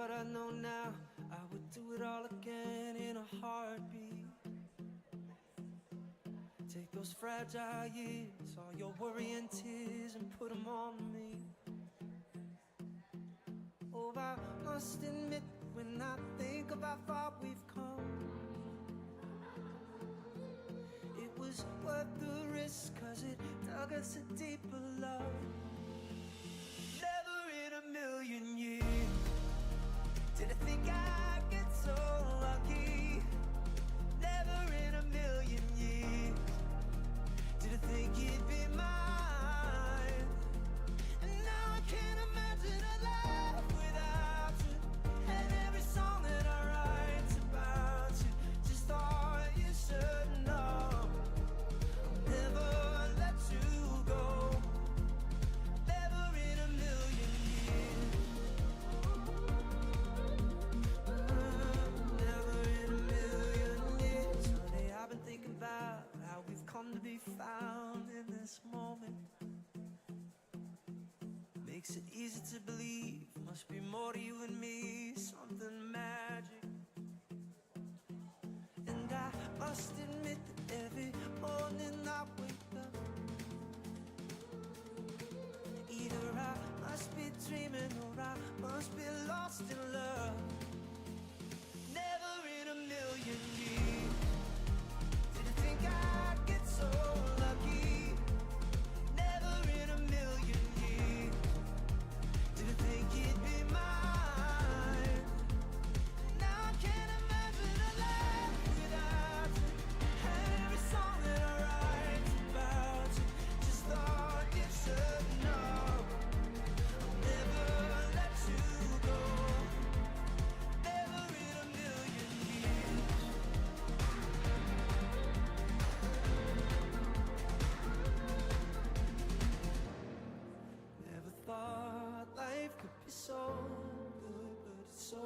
what I know now, I would do it all again in a heartbeat. Take those fragile years, all your worry and tears, and put them on me. Oh, I must admit, when I think of how far we've come, it was worth the risk, 'cause it dug us a deeper love. Never in a million years did I think I'd get so lucky. Never in a million years did I think you'd be mine. And now I can't imagine a life without you, and every song that I write's about you. Just thought you should know I'll never let you go. Never in a million years. Never in a million years. Honey, I've been thinking about how we've come to be found in this moment. Makes it easy to believe, must be more to you and me, something magic. And I must admit that every morning I wake up, either I must be dreaming or I must be lost in love. Never in a million years did I think I'd get so lucky. Never in a million years did I think you'd be mine. Now I can't imagine a life without you, and every song that I write's about you. Just thought you should know I'll never let you go. Never in a million years. Never thought life could be so good, but it's so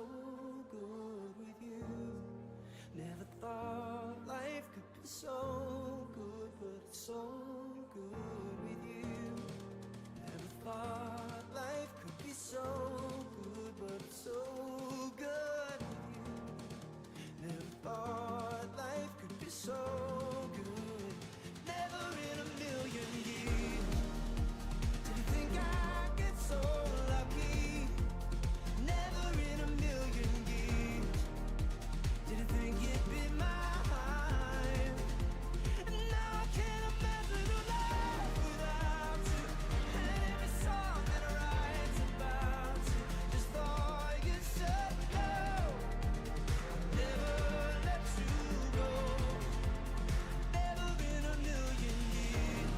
good with you. Never thought life could be so good, but it's so good with you. Never thought life could be so good, but it's so good with you. Never thought life could be so good. Never in a million years did you think I'd get so lucky. Never in a million years did you think you'd be mine. And now I can't imagine a life without you, and every song that I write's about you. Just thought you should know I'll never let you go. Never in a million years.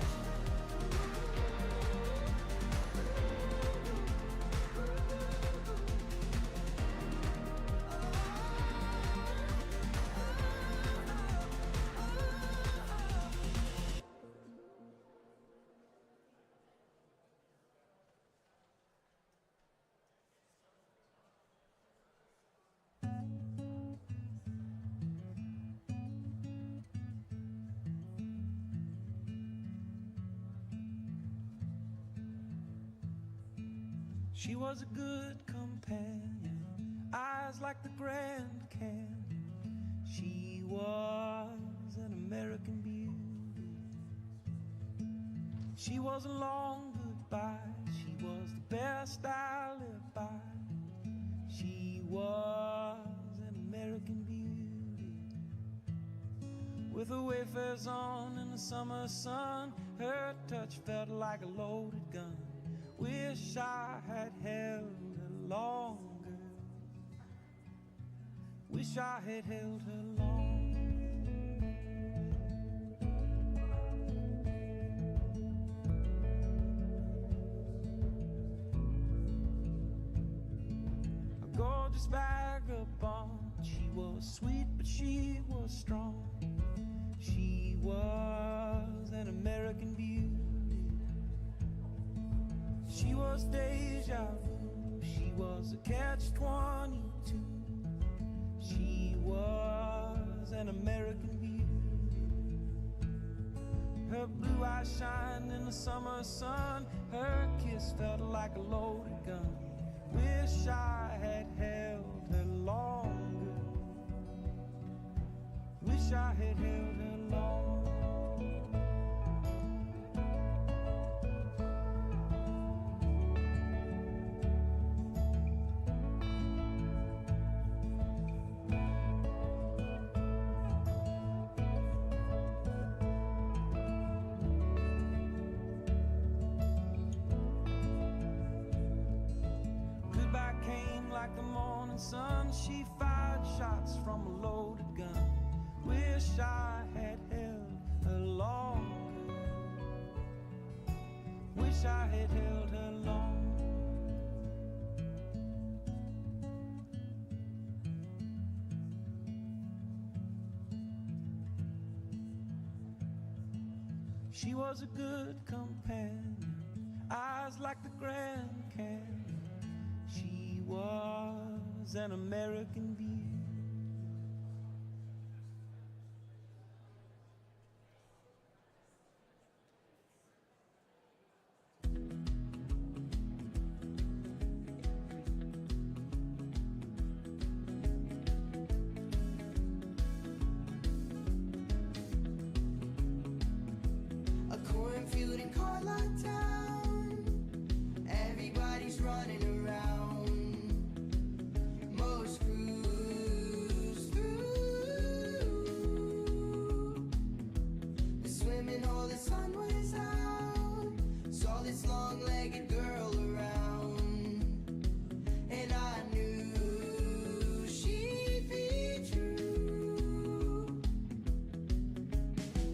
She was a good companion, eyes like the Grand Canyon. She was an American beauty. She was a long goodbye. She was the best I lived by. She was an American beauty. With her wayfarers on in the summer sun, her touch felt like a loaded gun. Wish I had held her longer. Wish I had held her longer. A gorgeous vagabond. She was sweet, but she was strong. She was an American beauty. She was deja vu. She was a catch-22. She was an American beauty. Her blue eyes shine in the summer sun. Her kiss felt like a loaded gun. Wish I had held her longer. Wish I had held her longer. Goodbye came like the morning sun. She fired shots from a loaded gun. Wish I had held her longer. Wish I had held her longer. She was a good companion, eyes like the Grand Canyon. She was an American view. A cornfield in Carlisle town, everybody's running around. Most cruise through. The swimming hole, the sun was out. Saw this long-legged girl around, and I knew she'd be true.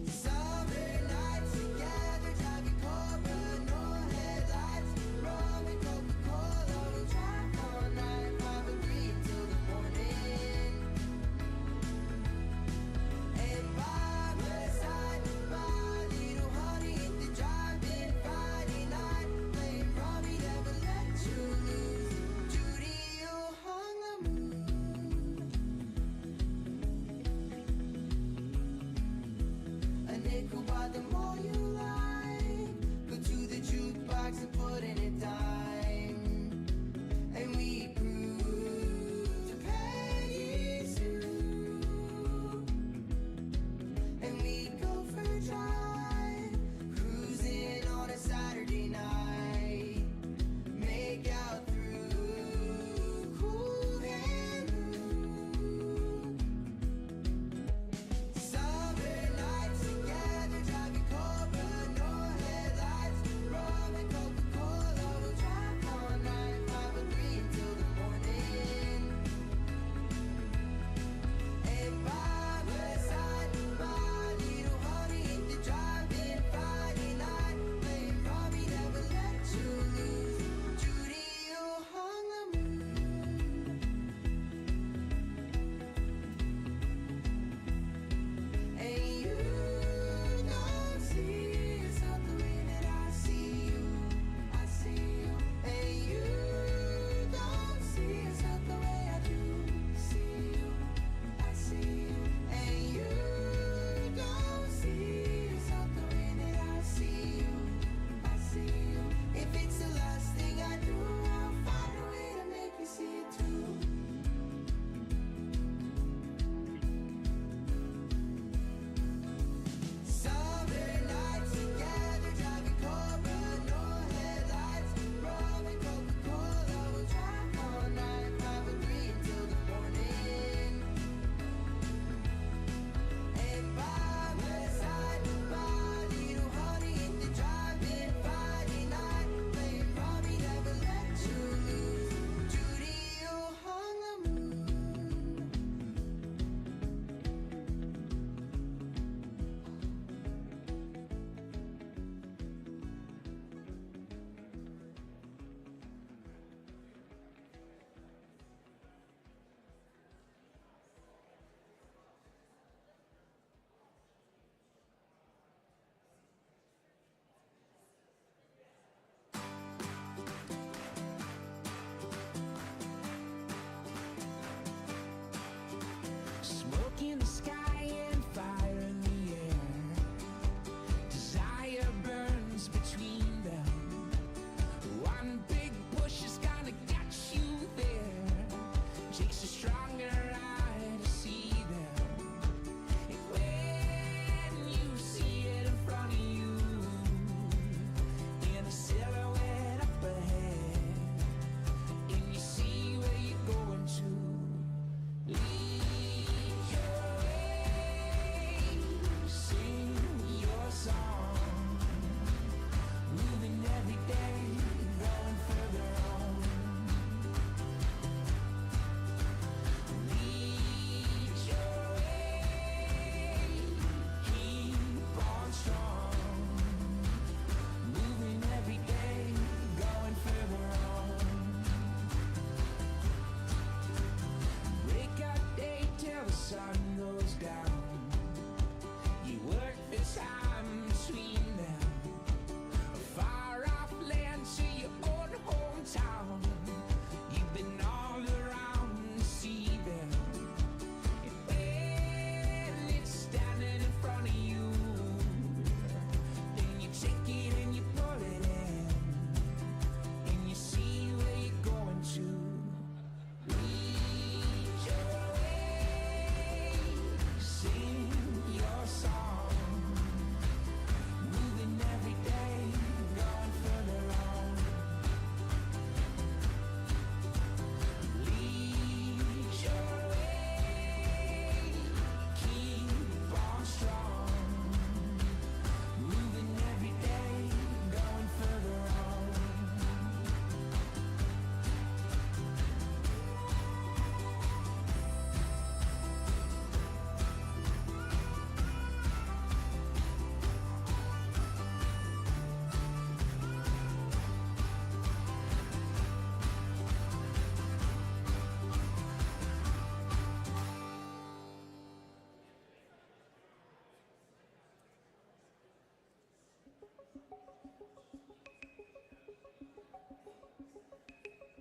Summer nights together, driving Cobra, no headlights, rum and Coca-Cola. We drive all night, 5 till the morning. And by my side, my little honey, the driving Friday night, playing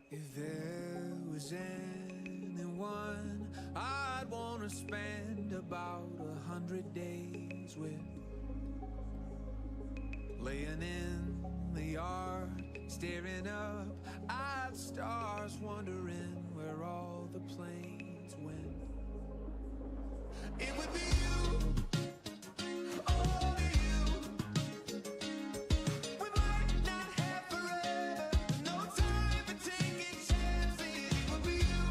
If there was anyone I'd want to spend about 100 days with, laying in the yard, staring up at stars, wondering where all the planes went, it would be you. Only you. We might not have forever, no time for taking chances. It would be you,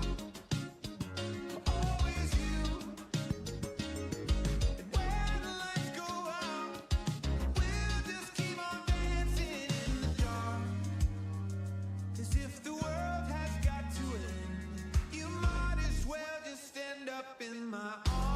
always you. And when the lights go out, we'll just keep on dancing in the dark, as if the world has got to end. You might as well just end up in my arms.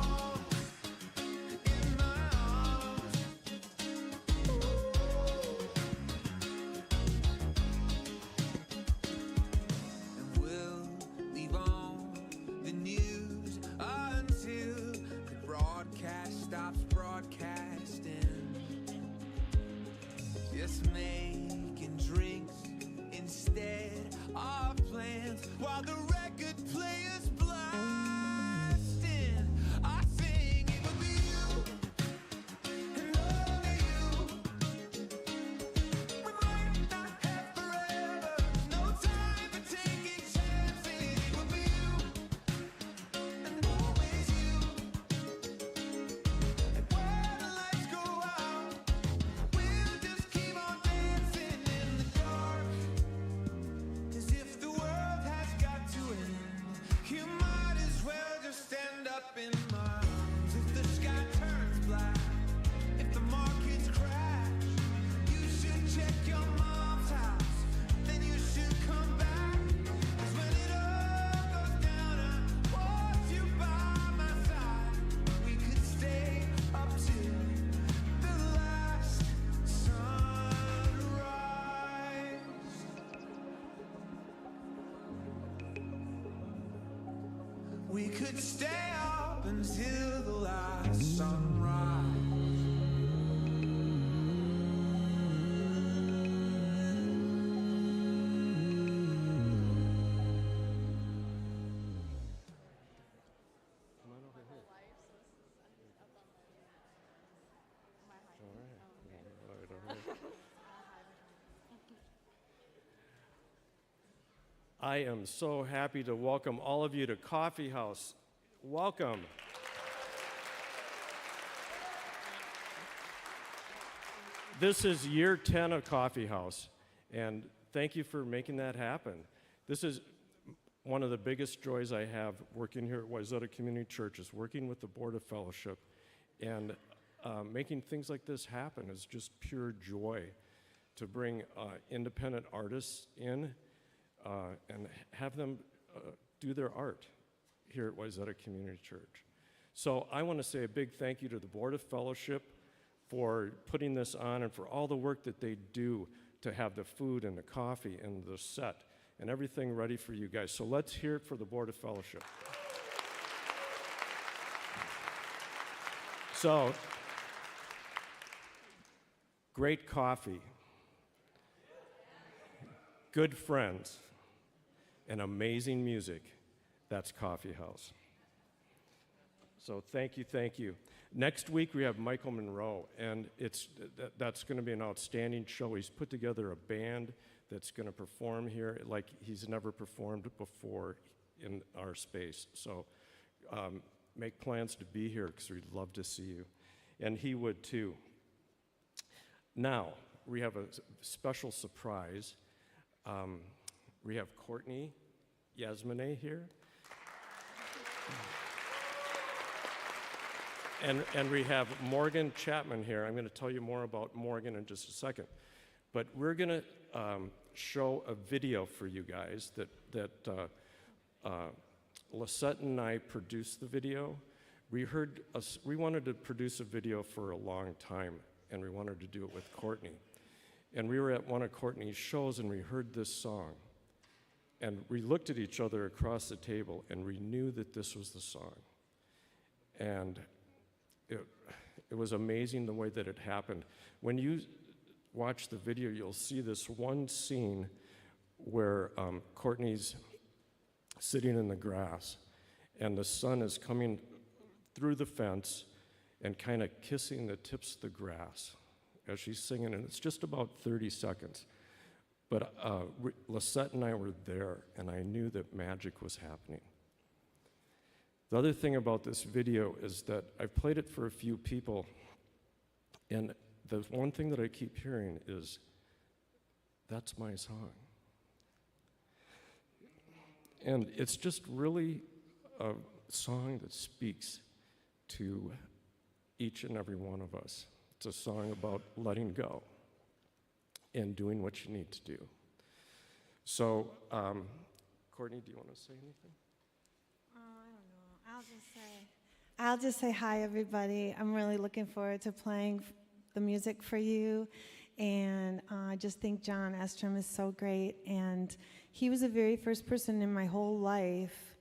Stops broadcasting, just making drinks instead of plans while the record player's blasting. I sing, it would be you and only you. We might not have forever, no time for taking chances. It would be you and always you. We could stay up until the last sunrise. Come on over here. All right over here. I am so happy to welcome all of you to Coffee House. Welcome. This is year 10 of Coffee House, and thank you for making that happen. This is one of the biggest joys I have working here at Wayzata Community Church, is working with the Board of Fellowship, and making things like this happen is just pure joy, to bring independent artists in and have them do their art here at Wayzata Community Church. So I want to say a big thank you to the Board of Fellowship for putting this on and for all the work that they do to have the food and the coffee and the set and everything ready for you guys. So let's hear it for the Board of Fellowship. So, great coffee, good friends, and amazing music. That's Coffee House. So thank you, thank you. Next week we have Michael Monroe, and that's going to be an outstanding show. He's put together a band that's going to perform here like he's never performed before in our space. So make plans to be here, because we'd love to see you. And he would too. Now, we have a special surprise. We have Courtney, Yasmineh here. And we have Morgan Chapman here. I'm going to tell you more about Morgan in just a second. But we're going to show a video for you guys that Lisette and I produced the video. We wanted to produce a video for a long time, and we wanted to do it with Courtney. And we were at one of Courtney's shows, and we heard this song. And we looked at each other across the table, and we knew that this was the song. And it was amazing the way that it happened. When you watch the video, you'll see this one scene where Courtney's sitting in the grass, and the sun is coming through the fence and kind of kissing the tips of the grass as she's singing, and it's just about 30 seconds. But Lisette and I were there, and I knew that magic was happening. The other thing about this video is that I've played it for a few people, and the one thing that I keep hearing is, "That's my song." And it's just really a song that speaks to each and every one of us. It's a song about letting go and doing what you need to do. So, Courtney, do you want to say anything? I don't know. I'll just say hi, everybody. I'm really looking forward to playing the music for you. And I just think John Estrom is so great. And he was the very first person in my whole life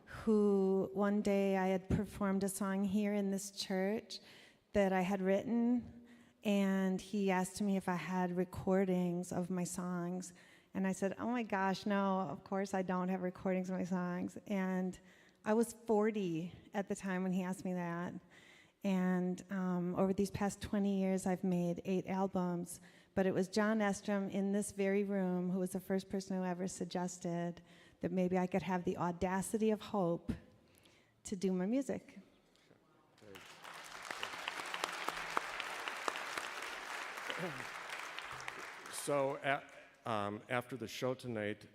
who one day I had performed a song here in this church that I had written. And he asked me if I had recordings of my songs. And I said, "Oh my gosh, no, of course I don't have recordings of my songs." And I was 40 at the time when he asked me that. And over these past 20 years, I've made 8 albums. But it was John Estrom in this very room who was the first person who ever suggested that maybe I could have the audacity of hope to do my music. So after the show tonight,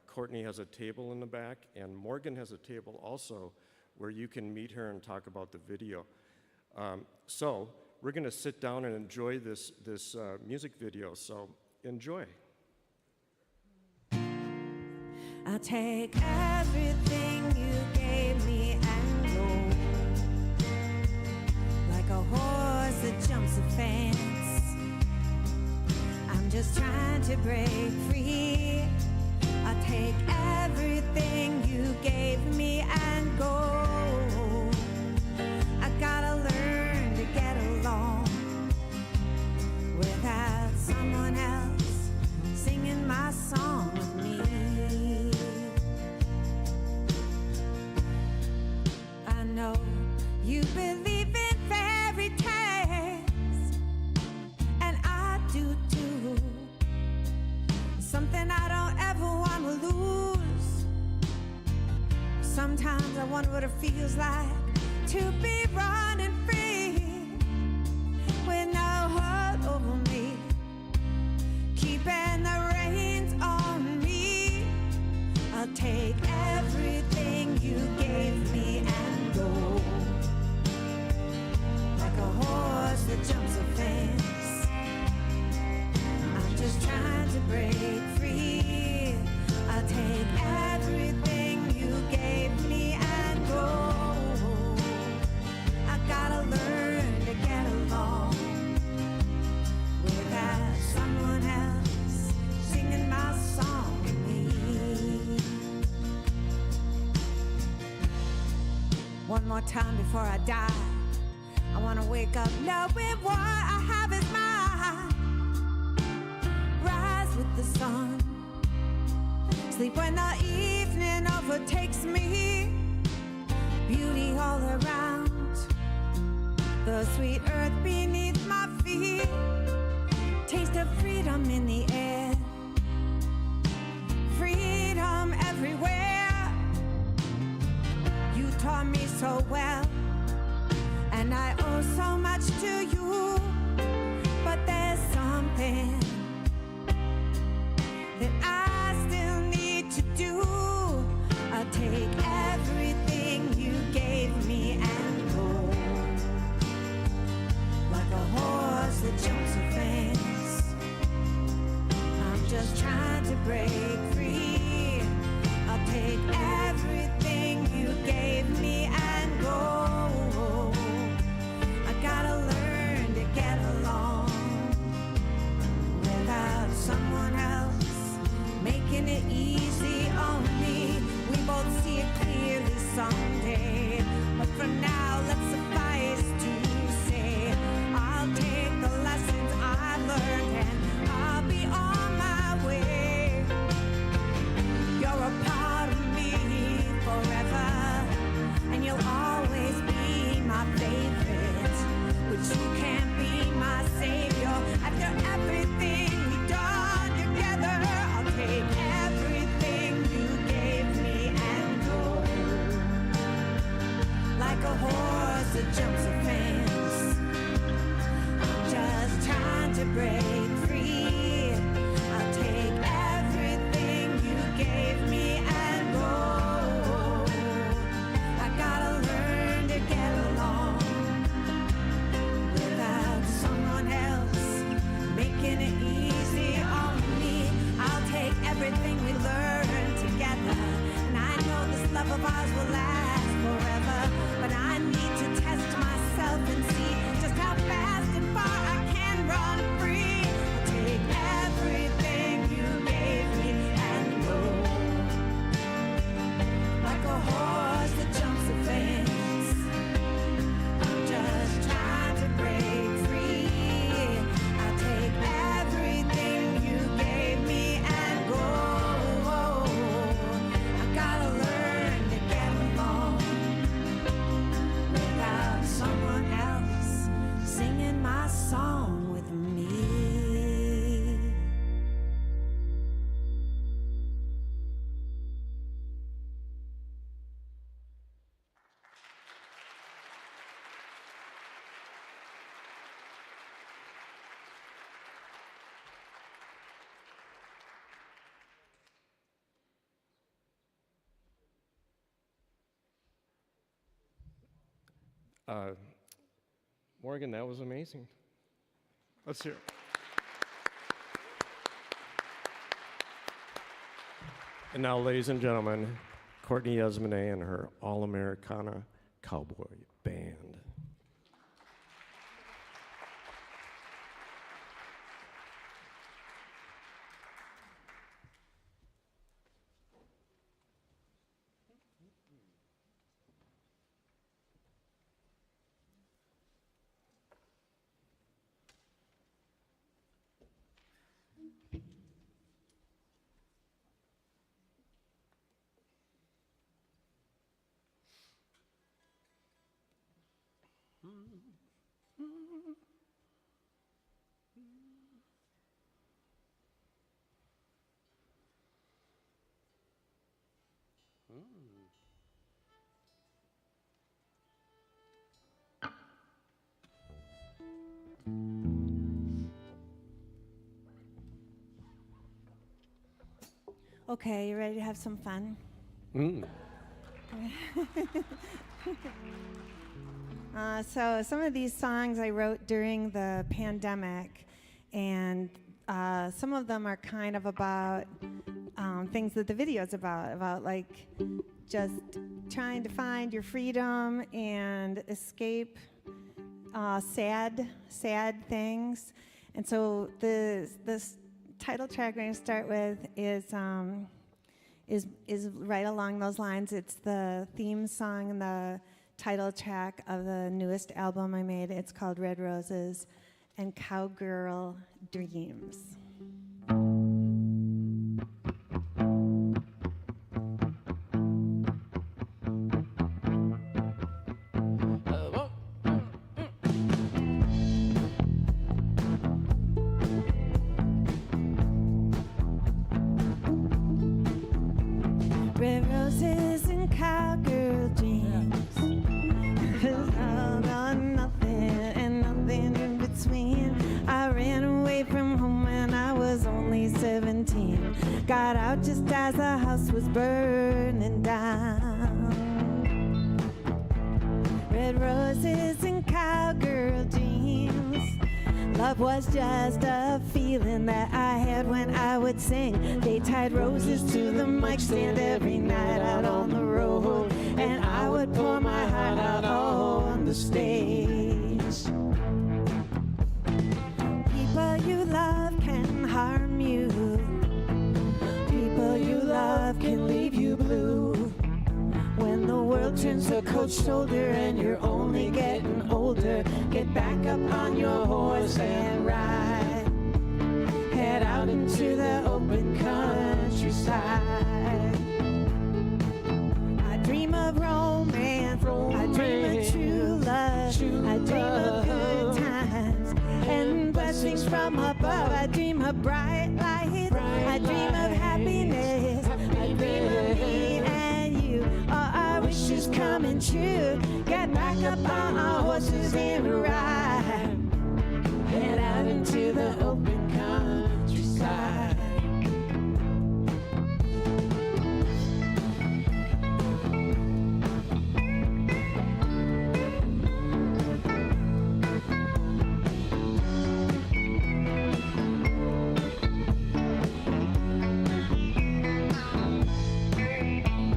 Courtney has a table in the back, and Morgan has a table also where you can meet her and talk about the video. So we're going to sit down and enjoy this music video, so enjoy. I'll take everything you gave me and go like a horse that jumps a fence. I'm just trying to break free. I'll take everything you gave me and go. I gotta learn to get along without someone else singing my song with me. I know you believe in fairy tales, and I do too. Something I don't ever want to lose. Sometimes I wonder what it feels like to be running free with no hold over me, keeping the reins on me. I'll take everything you gave me and go like a horse that jumps a fence. I'm just trying to break free. I'll take everything you gave me and go. I gotta learn to get along without someone else singing my song with me. One more time before I die, I wanna wake up knowing what I have is mine. Rise with the sun, sleep when the evening overtakes me. Beauty all around, the sweet earth beneath my feet. Taste of freedom in the air, freedom everywhere. You taught me so well, and I owe so much to you. But there's something that I still need to do. I'll take everything you gave me and go like a horse that jumps a fence. I'm just trying to break free. I'll take everything you gave me and go. I gotta learn to get along without someone else making it easy on me. We both see it clearly someday, but for now let's suffice to say I'll take the lessons I've learned and I'll be on my way. of ours will last forever. But I need to test myself and see just how fast and far I can run free. Take everything you gave me and go. Like a horse that jumps the fence, I'm just trying to break free. I'll take everything you gave me and go. I gotta learn to get along without someone else singing my song with me. Morgan, that was amazing. Let's hear it. And now, ladies and gentlemen, Courtney Yasmineh and her All-Americana Cowboy Band. Okay, you ready to have some fun? So some of these songs I wrote during the pandemic, and some of them are kind of about things that the video's about like just trying to find your freedom and escape sad things. And so this title track we're going to start with is right along those lines. It's the theme song and the title track of the newest album I made. It's called Red Roses and Cowgirl Dreams. Red roses and cowgirl dreams. All or nothing and nothing in between. I ran away from home when I was only 17. Got out just as the house was burning down. Red roses and cowgirl dreams. Love was just a feeling that I had when I would sing. They tied roses to the mic stand every night out on the road, and I would pour my heart out on the stage. People you love can harm you. People you love can leave you blue. When the world turns a cold shoulder and you're only getting older, get back up on your horse and ride. Head out into the open countryside. I dream of romance, I dream of true love, I dream of good times and blessings from above. I dream of bright lights, I dream of happiness, I dream of me and you. All our wishes coming true. Get back up on our horses and ride. Head out into the open countryside.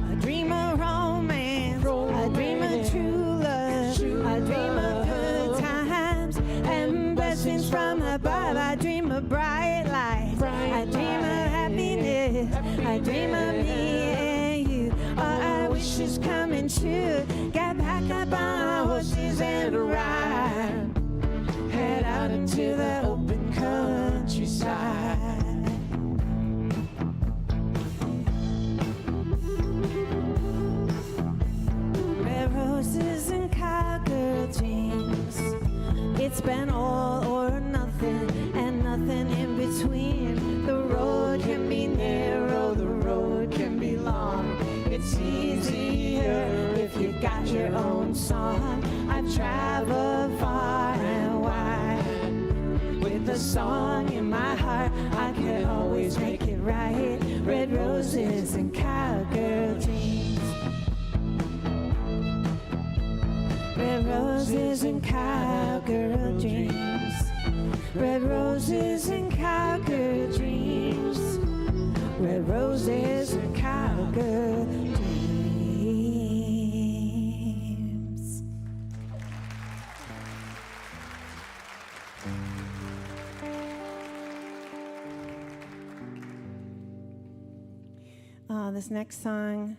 I dream of romance, I dream of bright lights. I dream of happiness. I dream of me and you. All our wishes coming true. Get back up on our horses and ride. Head out into the open countryside. Red roses and cowgirl dreams. It's been all or nothing and nothing in between. The road can be narrow, the road can be long. It's easier if you got your own song. I've traveled far and wide with a song in my heart. I can always make it right. Red roses and cowgirl dreams. Red roses and cowgirl dreams. Red roses and cowgirl dreams. Red roses and cowgirl dreams. This next song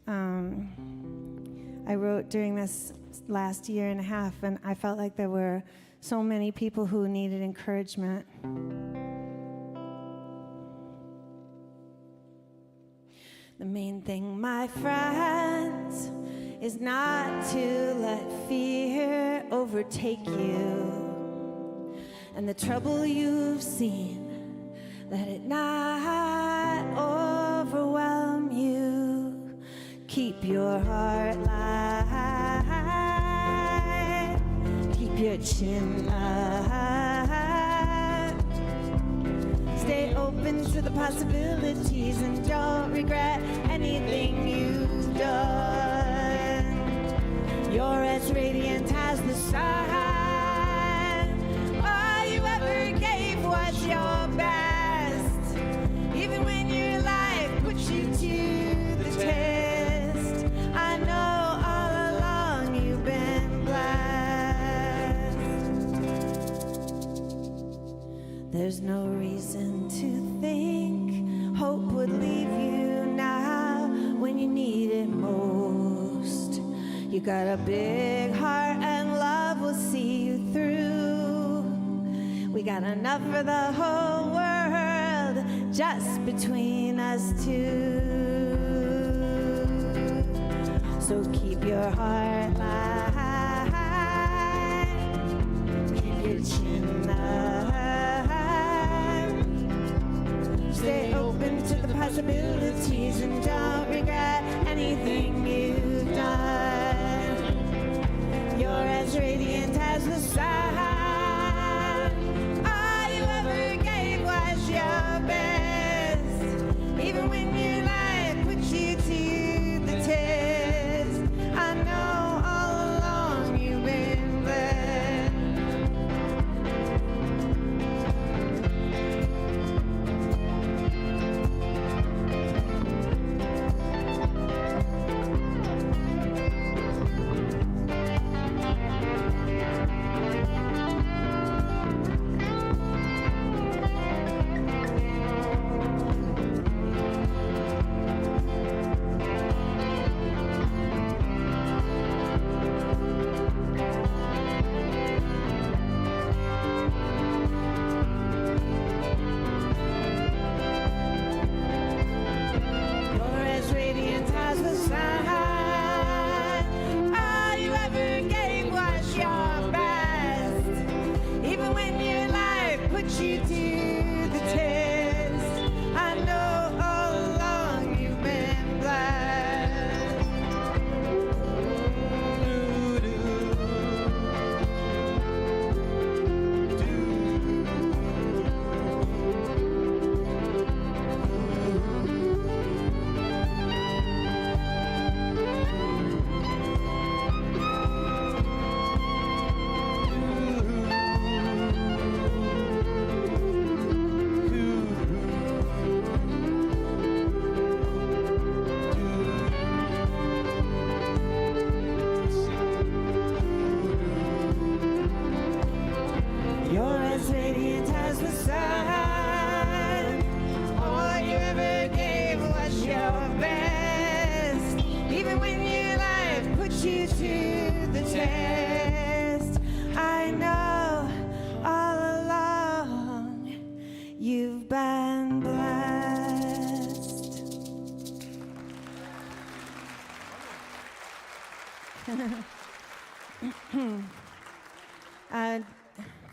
I wrote during this last year and a half, and I felt like there were so many people who needed encouragement. The main thing, my friends, is not to let fear overtake you. And the trouble you've seen, let it not overwhelm you. Keep your heart light. Keep your chin up. Stay open to the possibilities and don't regret anything you've done. You're as radiant as the sun. All you ever gave was your best, even when your life puts you to the test. I know all along you've been blessed. There's no reason to think hope would leave you now when you need it most. You got a big heart and love will see you through. We got enough for the whole world just between us two. So keep your heart light. Keep your chin up. Stay open to the possibilities and don't regret anything you've done. You're as radiant as the sun. All you ever gave was your best, even when your life puts you to the test. I know all along you've been blessed.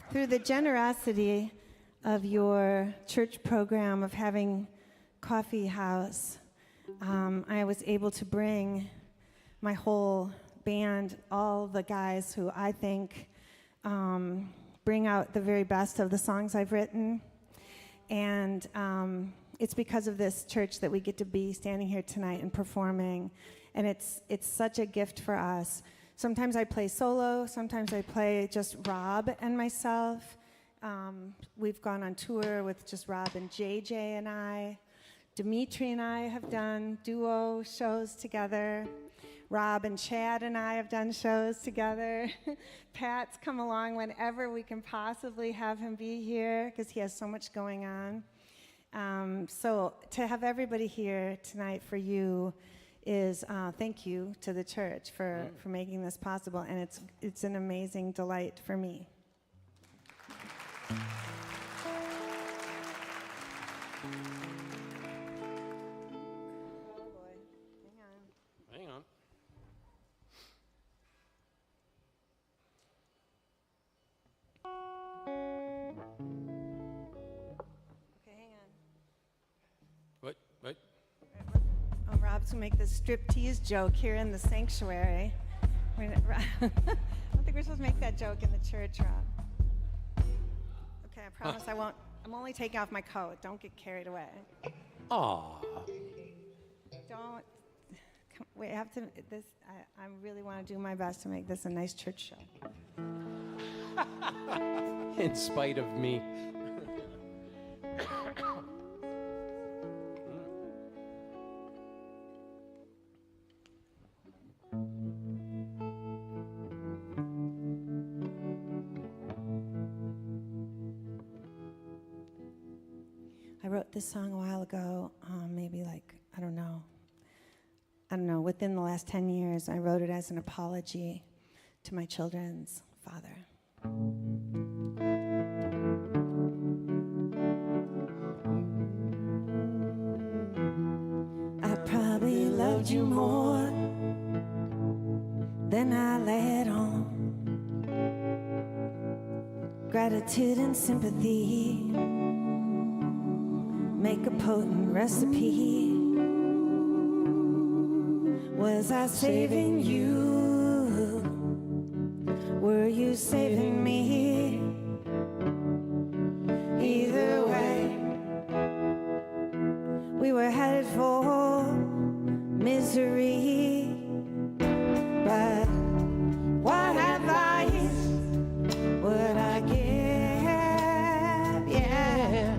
Through the generosity of your church program of having coffee house, I was able to bring my whole band, all the guys who I think bring out the very best of the songs I've written. And it's because of this church that we get to be standing here tonight and performing. And it's such a gift for us. Sometimes I play solo, sometimes I play just Rob and myself. We've gone on tour with just Rob and JJ and I. Dimitri and I have done duo shows together. Rob and Chad and I have done shows together. Pat's come along whenever we can possibly have him be here because he has so much going on. So to have everybody here tonight for you is thank you to the church for making this possible, and it's an amazing delight for me. Oh boy, hang on. Okay, hang on. What? Oh, Rob's gonna make this striptease joke here in the sanctuary. I don't think we're supposed to make that joke in the church, Rob. Okay, I promise I won't. I'm only taking off my coat. Don't get carried away. Aw. Don't. We have to. This. I really want to do my best to make this a nice church show. In spite of me. I wrote this song a while ago, maybe like, I don't know, within the last 10 years. I wrote it as an apology to my children's father. I probably loved you more than I let on. Gratitude and sympathy make a potent recipe. Was I saving you? Were you saving me? Either way, we were headed for misery. But what advice would I give? Yeah.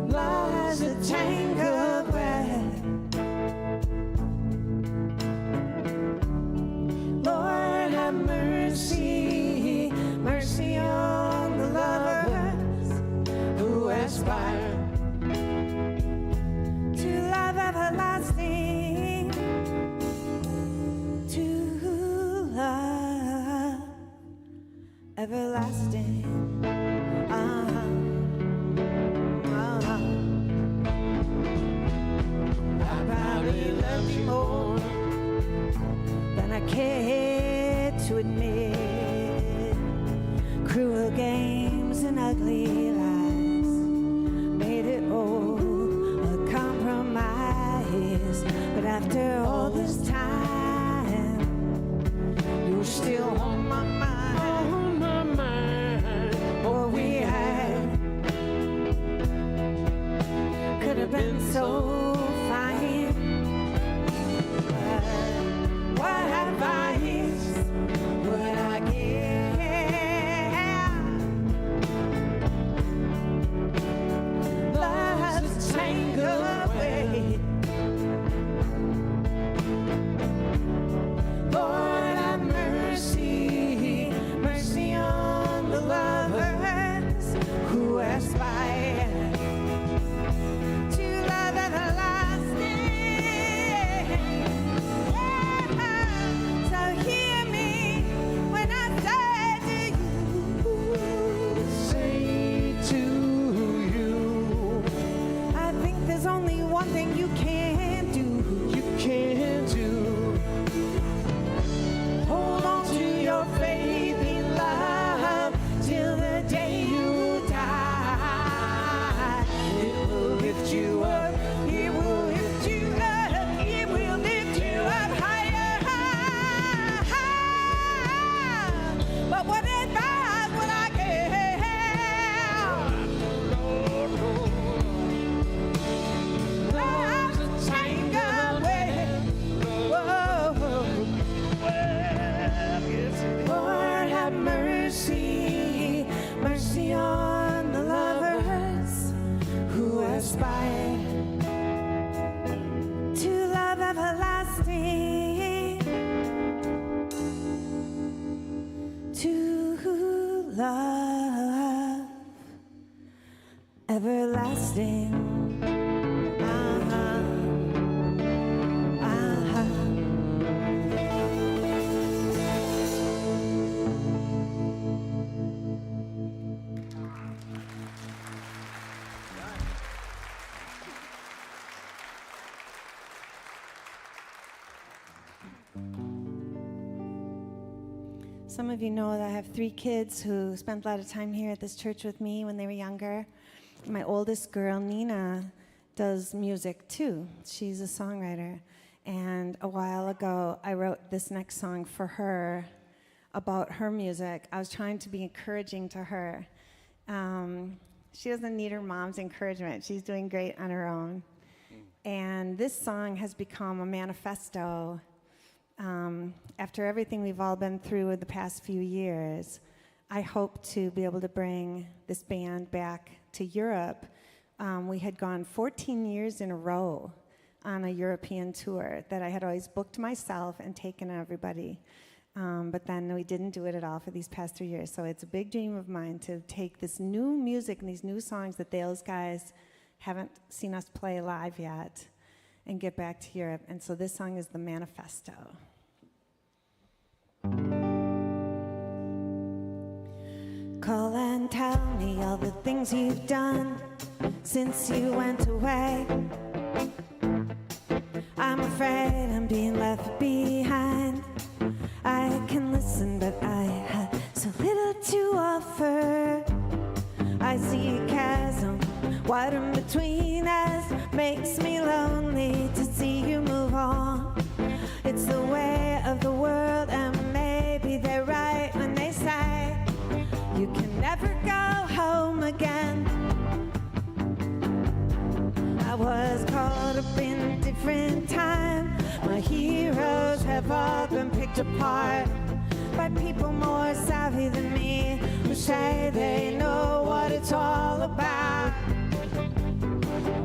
Love's a tangled web. Lord have mercy, mercy on the lovers who aspire to love everlasting, to love everlasting. I probably love you more than I care to admit. Cruel games and ugly lies made it all a compromise. But after all this time, you're still on my mind. On my mind. What we had could have been so fine. But what advice would I give? Love's a tangled way. Lord have mercy, mercy on the lovers who aspire to love everlasting. Mercy on the lovers who aspire to love everlasting, to love everlasting. Some of you know that I have 3 kids who spent a lot of time here at this church with me when they were younger. My oldest girl, Nina, does music too. She's a songwriter. And a while ago, I wrote this next song for her about her music. I was trying to be encouraging to her. She doesn't need her mom's encouragement. She's doing great on her own. And this song has become a manifesto. After everything we've all been through in the past few years, I hope to be able to bring this band back to Europe. We had gone 14 years in a row on a European tour that I had always booked myself and taken everybody. But then we didn't do it at all for these past 3 years. So it's a big dream of mine to take this new music and these new songs that those guys haven't seen us play live yet and get back to Europe. And so this song is the manifesto. Call and tell me all the things you've done since you went away. I'm afraid I'm being left behind. I can listen, but I have so little to offer. I see a chasm wide in between us, makes me lonely to see you move on. It's the way of the world, and maybe they're right when they say you can never go home again. I was caught up in a different time. My heroes have all been picked apart by people more savvy than me, who say they know what it's all about.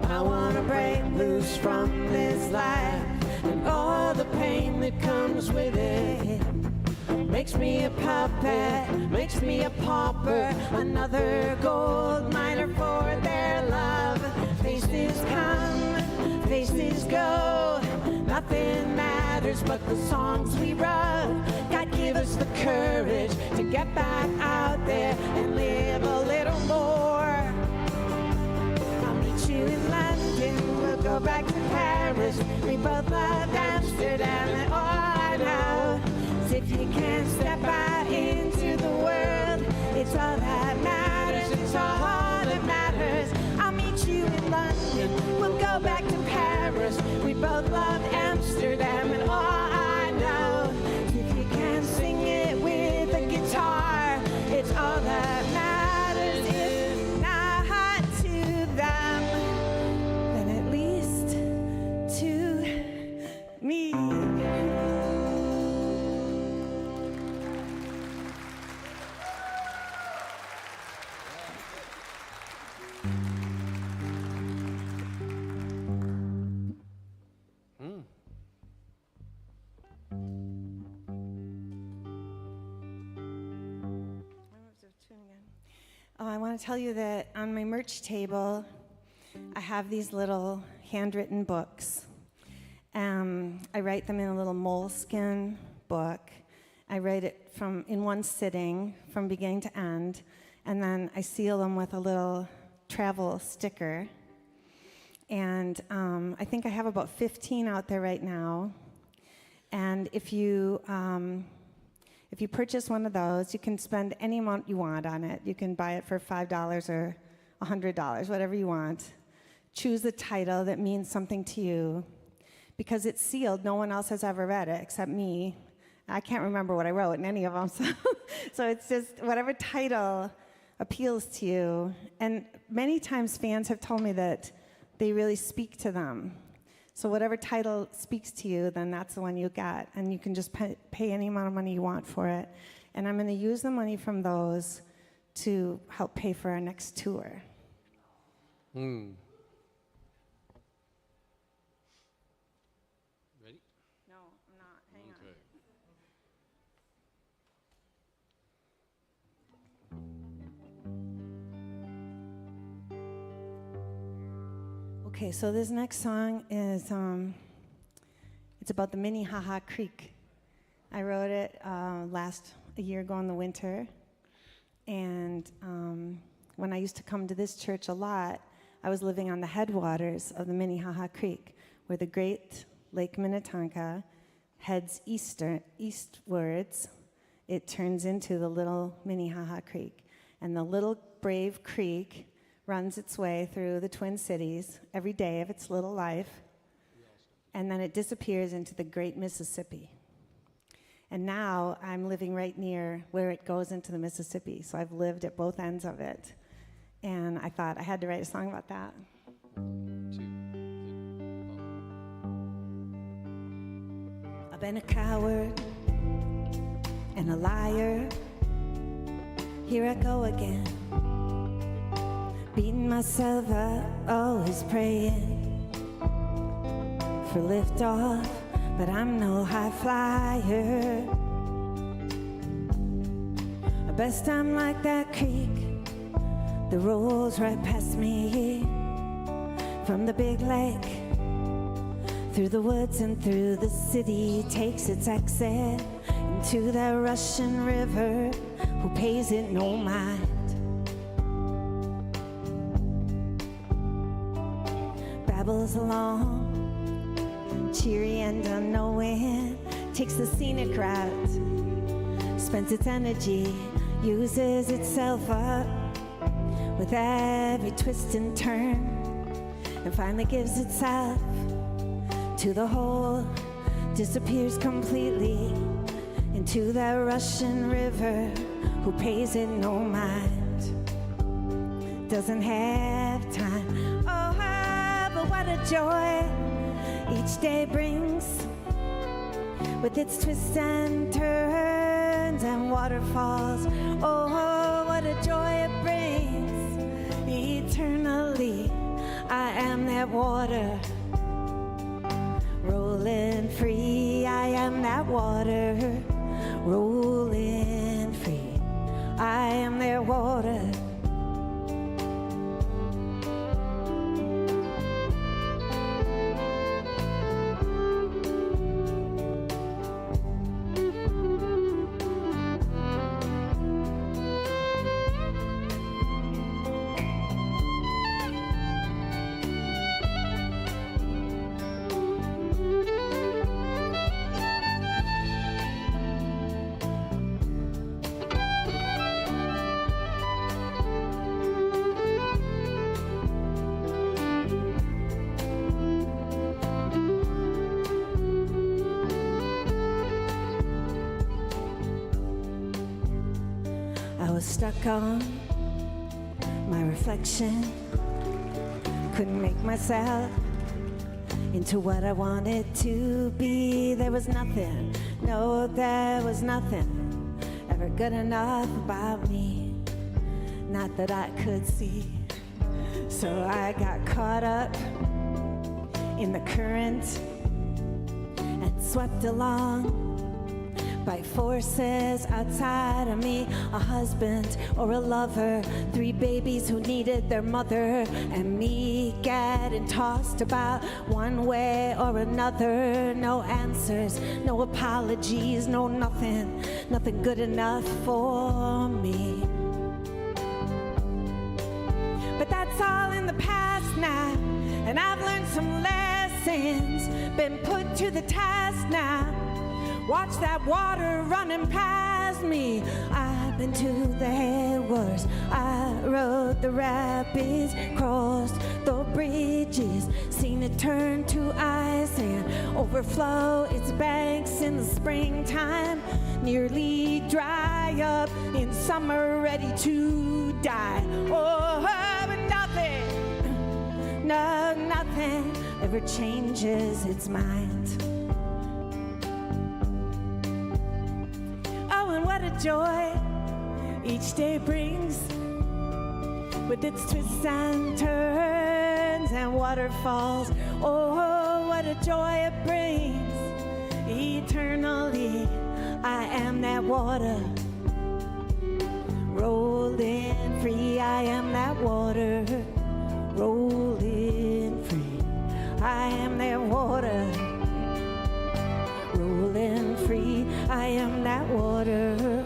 I wanna break loose from this life and all the pain that comes with it. Makes me a puppet, makes me a pauper, another gold miner for their love. Faces come, faces go, nothing matters but the songs we wrote. God give us the courage to get back out there and live a little more. I'll meet you in London, we'll go back to Paris. We both love Amsterdam, and all I know is if you can't step out into the world, it's all that matters, it's all that matters. I'll meet you in London, we'll go back to Paris. We both love Amsterdam, and all I know is if you can't sing it with a guitar, it's all that matters. If not to them, then at least to me. Oh, I want to tell you that on my merch table, I have these little handwritten books. I write them in a little moleskin book. I write it in one sitting from beginning to end, and then I seal them with a little travel sticker. And I think I have about 15 out there right now. And if you purchase one of those, you can spend any amount you want on it. You can buy it for $5 or $100, whatever you want. Choose a title that means something to you. Because it's sealed, no one else has ever read it except me. I can't remember what I wrote in any of them. So it's just whatever title appeals to you. And many times fans have told me that they really speak to them. So whatever title speaks to you, then that's the one you get. And you can just pay any amount of money you want for it. And I'm going to use the money from those to help pay for our next tour. Ready? No, I'm not. Hang Okay. Okay, so this next song is it's about the Minnehaha Creek. I wrote it a year ago in the winter, and when I used to come to this church a lot, I was living on the headwaters of the Minnehaha Creek, where the Great Lake Minnetonka heads eastwards. It turns into the little Minnehaha Creek, and the little brave creek runs its way through the Twin Cities every day of its little life, and then it disappears into the Great Mississippi. And now I'm living right near where it goes into the Mississippi, so I've lived at both ends of it. And I thought I had to write a song about that. 1, 2, 3, go. I've been a coward and a liar. Here I go again, beating myself up, always praying for liftoff, but I'm no high flyer. At best I'm like that creek that rolls right past me, from the big lake, through the woods and through the city, takes its exit into that Russian river, who pays it no mind. Babbles along, cheery and unknowing, takes the scenic route, spends its energy, uses itself up with every twist and turn, and finally gives itself to the whole, disappears completely into that Russian river, who pays it no mind, doesn't have time. Oh, but what a joy each day brings, with its twists and turns and waterfalls. Oh, what a joy it brings eternally. I am that water rolling free. I am that water rolling free. I am that water. Stuck on my reflection, couldn't make myself into what I wanted to be. There was nothing, no, there was nothing ever good enough about me, not that I could see. So I got caught up in the current and swept along by forces outside of me, a husband or a lover, 3 babies who needed their mother, and me getting tossed about one way or another. No answers, no apologies, no nothing, nothing good enough for me. But that's all in the past now, and I've learned some lessons, been put to the task now. Watch that water running past me. I've been to the headwaters, I rode the rapids, crossed the bridges, seen it turn to ice and overflow its banks in the springtime, nearly dry up in summer, ready to die. Oh, but nothing, no, nothing ever changes its mind. Oh, and what a joy each day brings, with its twists and turns and waterfalls. Oh, what a joy it brings. Eternally, I am that water, rolling free. I am that water, rolling free. I am that water, rolling free. I am that water,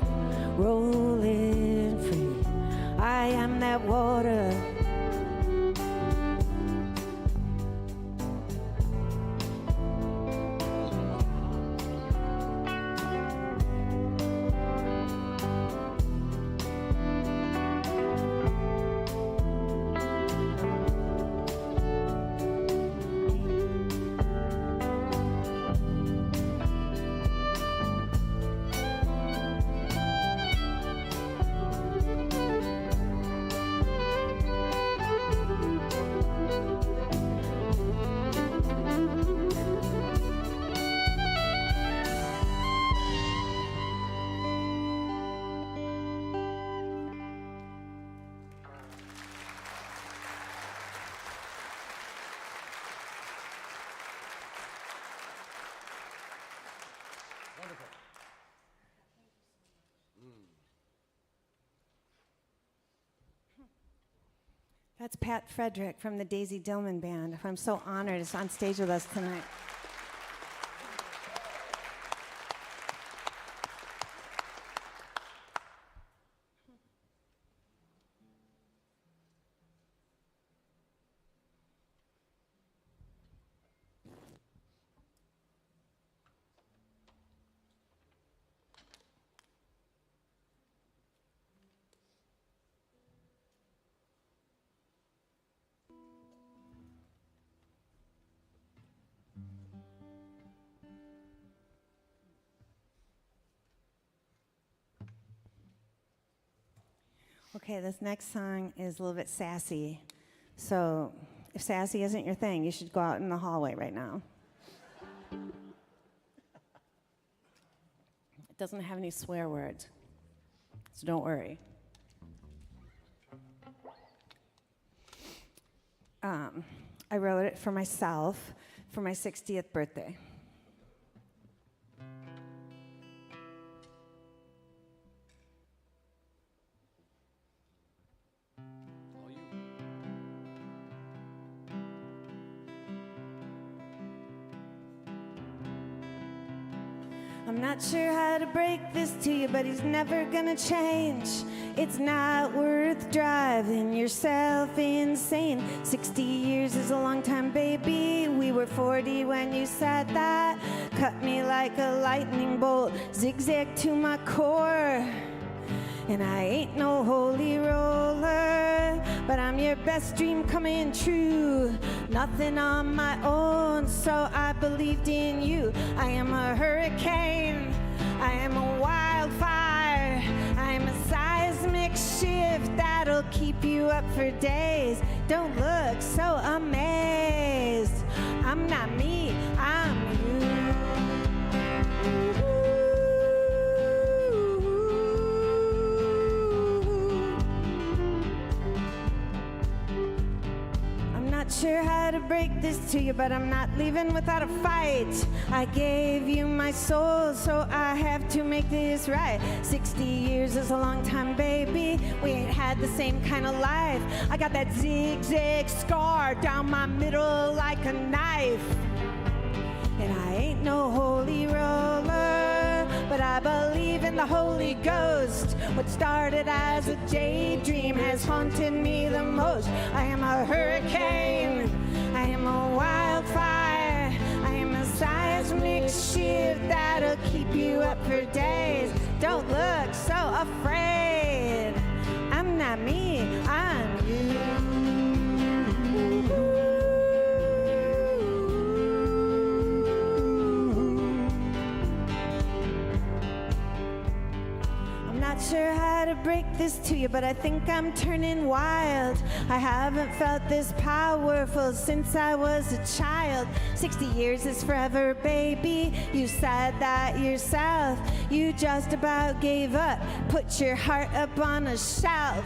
rolling free. I am that water. That's Pat Frederick from the Daisy Dillman Band. I'm so honored he's on stage with us tonight. Okay, this next song is a little bit sassy. So if sassy isn't your thing, you should go out in the hallway right now. It doesn't have any swear words, so don't worry. I wrote it for myself for my 60th birthday. I'm not sure how to break this to you, but he's never gonna change. It's not worth driving yourself insane. 60 years is a long time, baby. We were 40 when you said that. Cut me like a lightning bolt, zigzag to my core. And I ain't no holy roller, but I'm your best dream coming true. Nothing on my own, so I believed in you. I am a hurricane, I am a wildfire, I am a seismic shift that'll keep you up for days. Don't look so amazed. I'm not me, I'm you. Sure how to break this to you, but I'm not leaving without a fight. I gave you my soul, so I have to make this right. 60 years is a long time, baby. We ain't had the same kind of life. I got that zigzag scar down my middle like a knife. And I ain't no holy roller, but I believe in the Holy Ghost. What started as a daydream has haunted me the most. I am a hurricane, I am a wildfire, I am a seismic shift that'll keep you up for days. Don't look so afraid. I'm not me, I'm you. Not sure how to break this to you, but I think I'm turning wild. I haven't felt this powerful since I was a child. 60 years is forever, baby. You said that yourself. You just about gave up. Put your heart up on a shelf.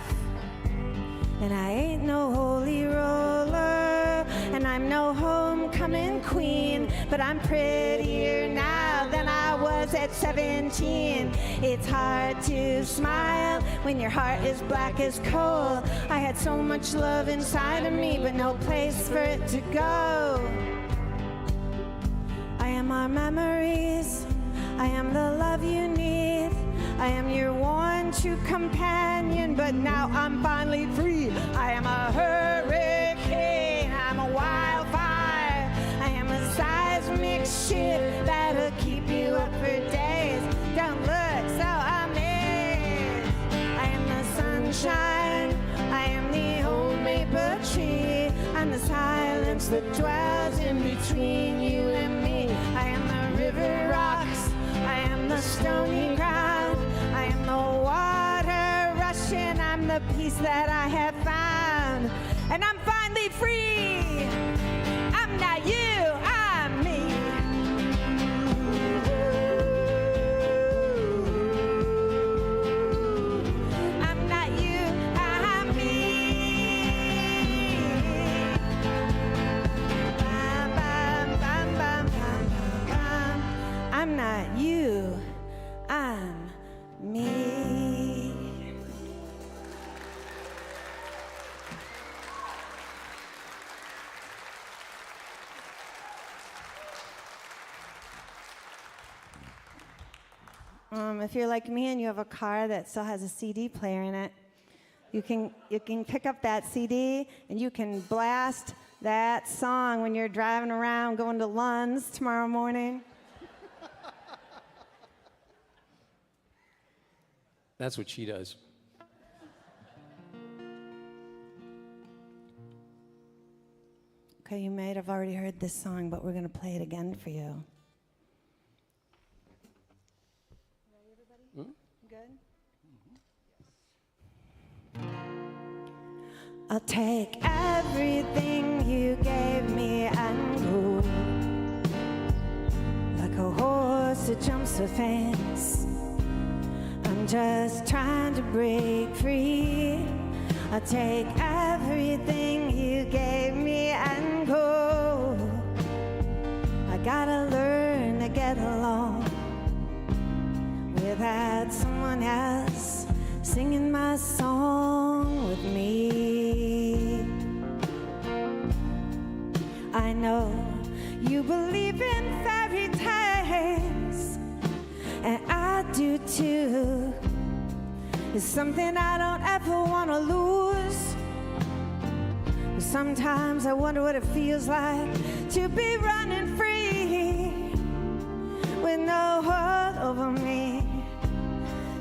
And I ain't no holy roller, and I'm no homecoming queen, but I'm prettier now than I was at 17. It's hard to smile when your heart is black as coal. I had so much love inside of me, but no place for it to go. I am our memories, I am the love you need. I am your one true companion, but now I'm finally free. I am a hurricane, I'm a wildfire. I am a seismic shift that'll keep you up for days. Don't look so amazed. I am the sunshine, I am the old maple tree. I'm the silence that dwells in between you and me. I am the river rocks, I am the stony ground. I am the water rushing, I'm the peace that I have found. And I'm finally free. I'm not you, I'm me. I'm not you, I'm me. Bam, bam, bam, bam, bam, bam, bam. I'm not you, I'm me. If you're like me and you have a car that still has a CD player in it, you can pick up that CD and you can blast that song when you're driving around going to Lund's tomorrow morning. That's what she does. Okay, you might have already heard this song, but we're going to play it again for you. Ready, everybody? Good? I'll take everything you gave me and go like a horse that jumps a fence. I'm just trying to break free. I'll take everything you gave me and go. I gotta learn to get along without someone else singing my song with me. I know you believe in fairy tales, and I do too. It's something I don't ever want to lose. Sometimes I wonder what it feels like to be running free with no hold over me,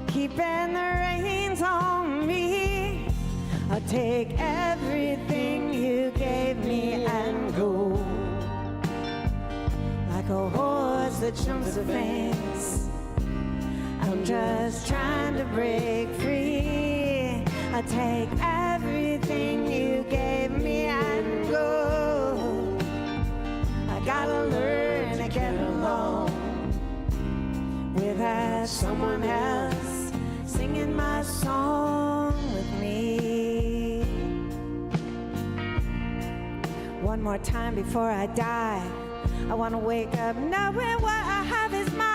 keeping the reins on me. I'll take everything you gave me and go like a horse that jumps a fence. I'm just trying to break free. I'll take everything you gave me and go. I gotta learn to get along without someone else singing my song with me. One more time before I die, I wanna wake up knowing what I have is mine,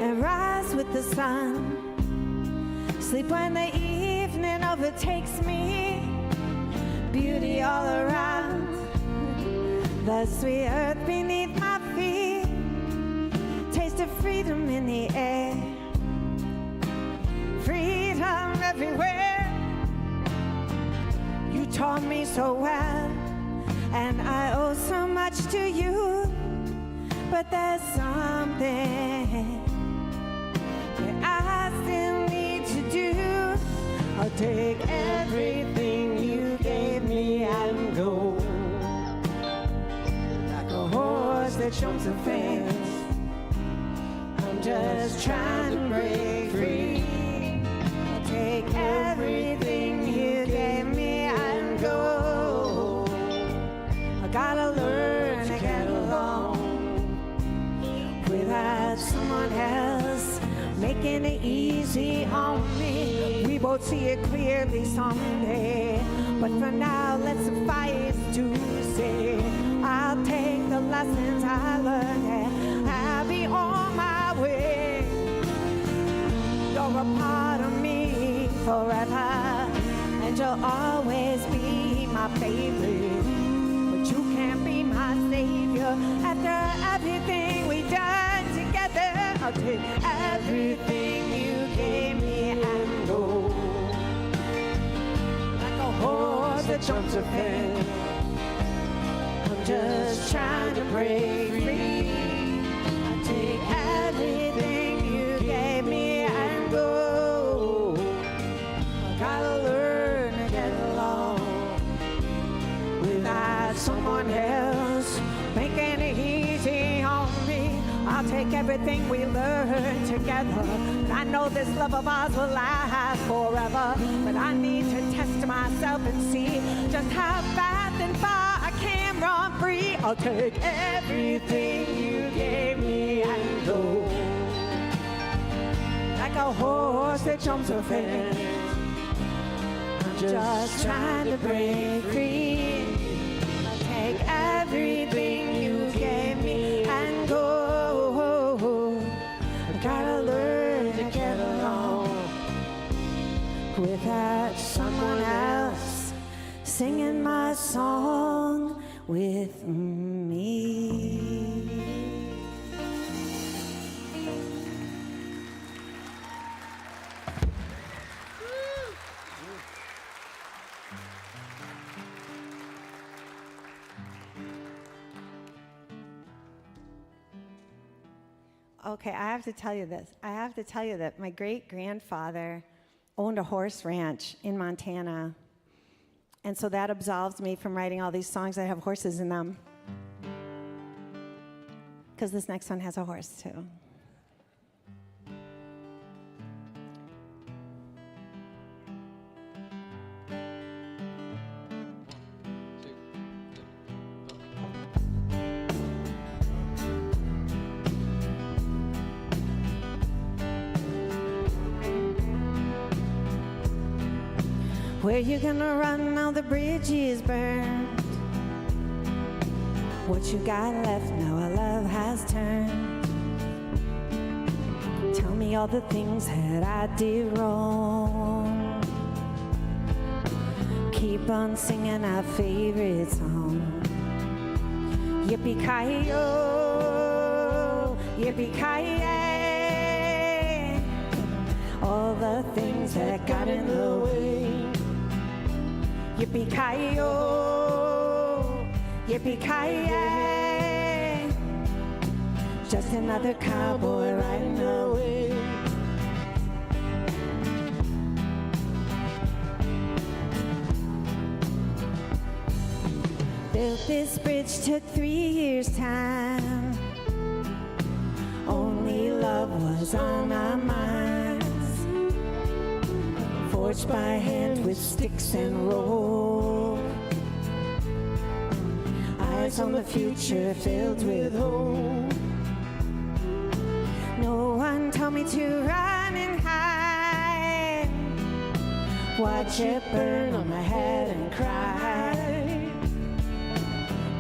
and rise with the sun, sleep when the evening overtakes me, beauty all around, the sweet earth beneath my feet, taste of freedom in the air, freedom everywhere. You taught me so well, and I owe so much to you, but there's something I still need to do. I'll take everything you gave me and go like a horse that jumps a fence. I'm just trying to break free. I'll take everything you gave making it easy on me. We both see it clearly someday, but for now let's suffice to say I'll take the lessons I learned and I'll be on my way. You're a part of me forever, and you'll always be my favorite, but you can't be my savior. After everything we've done together, I'll take everything you gave me and go. Like a horse that jumps a fence, I'm just trying to break free. I'll take everything you gave me and go. I gotta learn to get along without someone else making it easy on me. I'll take everything we learned together. I know this love of ours will last forever, but I need to test myself and see just how fast and far I can run free. I'll take everything you gave me and go. Like a horse that jumps a fence, I'm just trying to break free. I'll take everything you gave me and go. I gotta learn to get along without someone else singing my song with me. Okay, I have to tell you this. I have to tell you that my great-grandfather owned a horse ranch in Montana. And so that absolves me from writing all these songs that have horses in them. Because this next one has a horse, too. Where you gonna run now the bridge is burned? What you got left now our love has turned? Tell me all the things that I did wrong. Keep on singing our favorite song. Yippee-ki-yo, yippee-ki-yay. All the things that got in the way. Yippee-ki-yo, yippee-ki-yay. Just another cowboy riding away. Built this bridge took 3 years' time. Only love was on our minds. Forged by hand with sticks and rope. Eyes on the future filled with hope. No one told me to run and hide. Watch it burn on my head and cry.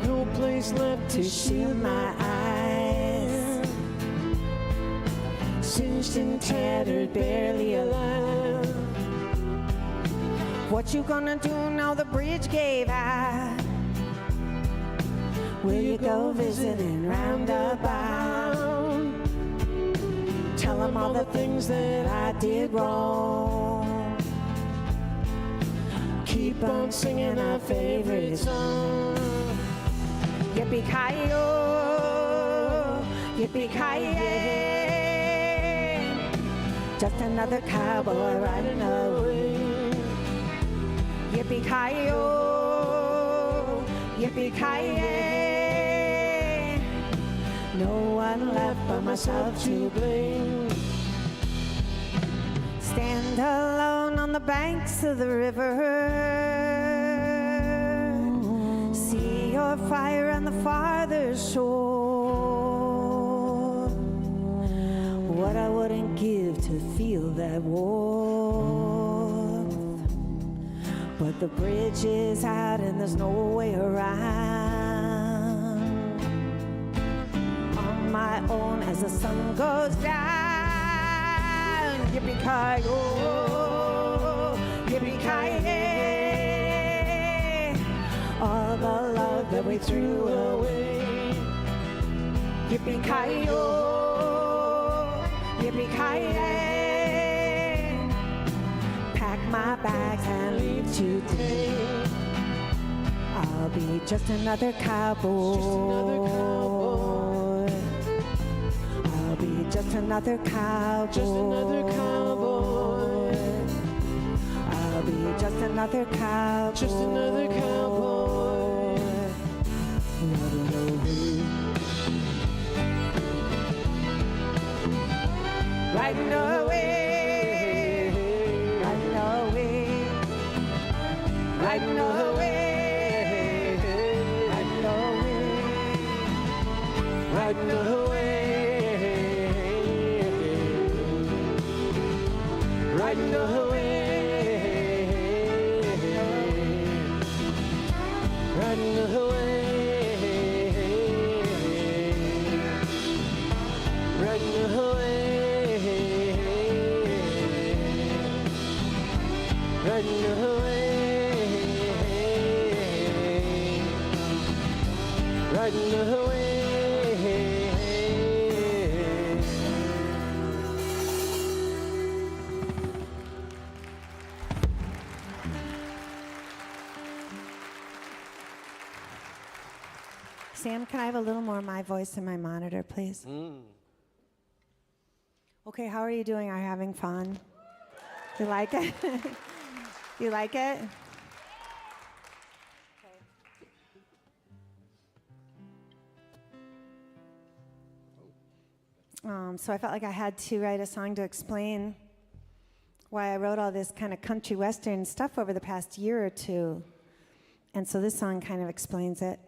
No place left to shield my eyes. Singed and tattered, barely alive. What you gonna do now the bridge gave out? Will you go visiting roundabout? Tell them all the things that I did wrong. Keep on singing our favorite song. Yippee-ki-yo, yippee-ki-yay. Just another cowboy riding away. Yippee-ki-yo, yippee-ki-yay. No one left but myself to blame. Stand alone on the banks of the river. See your fire on the farther shore. What I wouldn't give to feel that warmth. But the bridge is out and there's no way around. On my own as the sun goes down. Yippee-ki-yo, yippee-ki-yay. All the love that we threw away. Yippee-ki-yo, yippee-ki-yay. Pack my bags and leave today. I'll be just another cowboy. I'll be just another cowboy. Just another cowboy. I'll be just another cowboy. Just another cowboy. Riding away, riding away, riding away, riding away, Riding away. Riding away. Riding away. Riding away. Riding away. Riding away. Sam, can I have a little more of my voice in my monitor, please? Okay, how are you doing? Are you having fun? You like it? You like it? So I felt like I had to write a song to explain why I wrote all this kind of country western stuff over the past year or two. And so this song kind of explains it.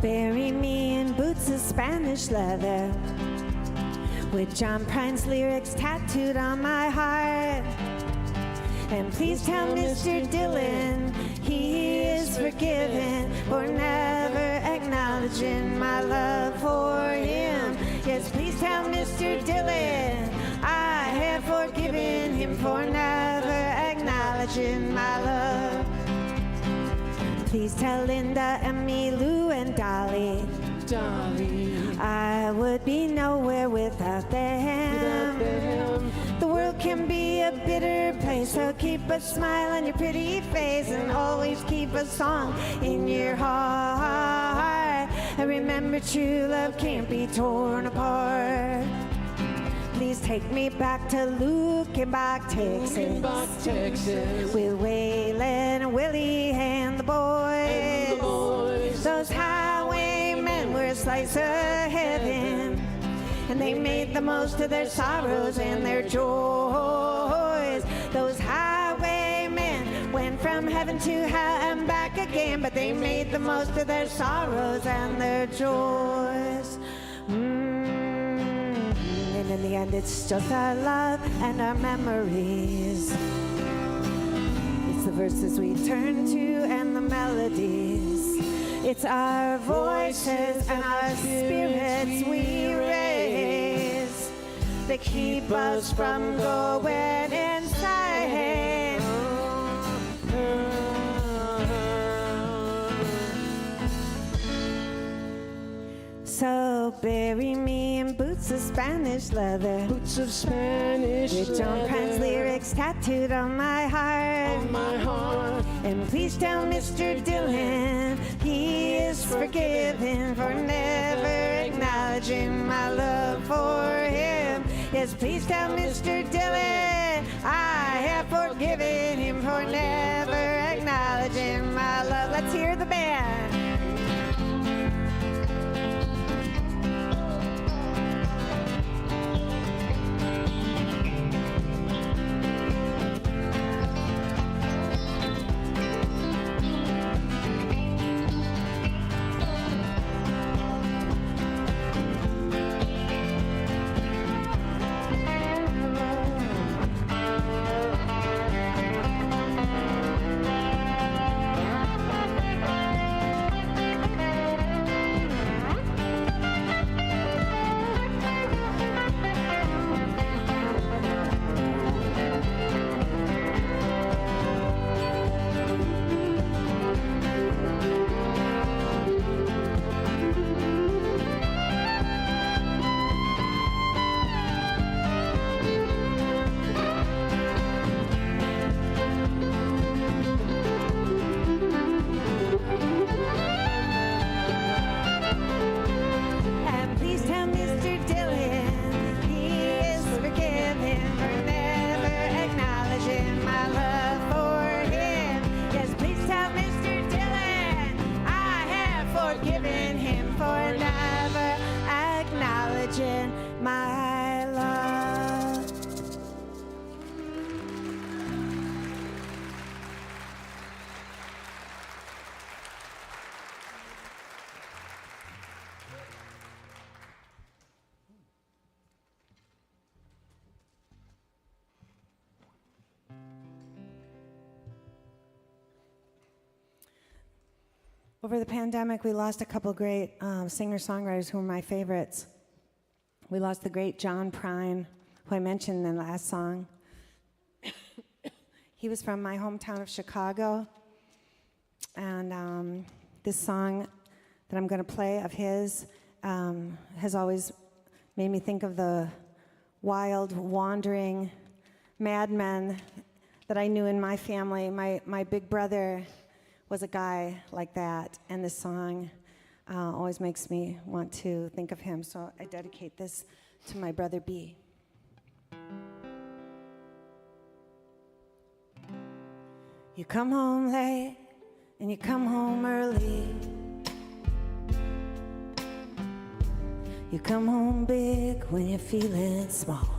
Bury me in boots of Spanish leather, with John Prine's lyrics tattooed on my heart. And please tell Mr. Dylan he is forgiven for never acknowledging my love for him. Yes, please tell Mr. Dylan I have forgiven him for never acknowledging my love. Please tell Linda, Emmy, Lou, and Dolly I would be nowhere without them. The world can be a bitter place, so keep a smile on your pretty face and always keep a song in your heart. And remember, true love can't be torn apart. Please take me back to Lukenbach, Texas, with Waylon and Willie and the boys. Those highwaymen were a slice of heaven, and they made the most of their sorrows and their joys. Those highwaymen went from heaven to hell and back again, but they made the most of their sorrows and their joys. And in the end, it's just our love and our memories. It's the verses we turn to and the melodies. It's our voices and our spirits we raise that keep us from going insane. So bury me in boots boots of Spanish leather. Boots of Spanish With John Prine's leather lyrics tattooed on my heart. on my heart. And please tell Mr. Dylan he is forgiven for never acknowledging my love for him. Yes, please tell Mr. Dylan I have forgiven him for never acknowledging my love. Let's hear the band. And please tell Mr. Dylan he is forgiven for never acknowledging my love for him. Yes, please tell Mr. Dylan I have forgiven him for never acknowledging my love. Over the pandemic, we lost a couple great singer-songwriters who were my favorites. We lost the great John Prine, who I mentioned in the last song. He was from my hometown of Chicago. And this song that I'm going to play of his has always made me think of the wild, wandering madmen that I knew in my family. My big brother was a guy like that, and this song always makes me want to think of him. So I dedicate this to my brother B. You come home late and you come home early. You come home big when you're feeling small.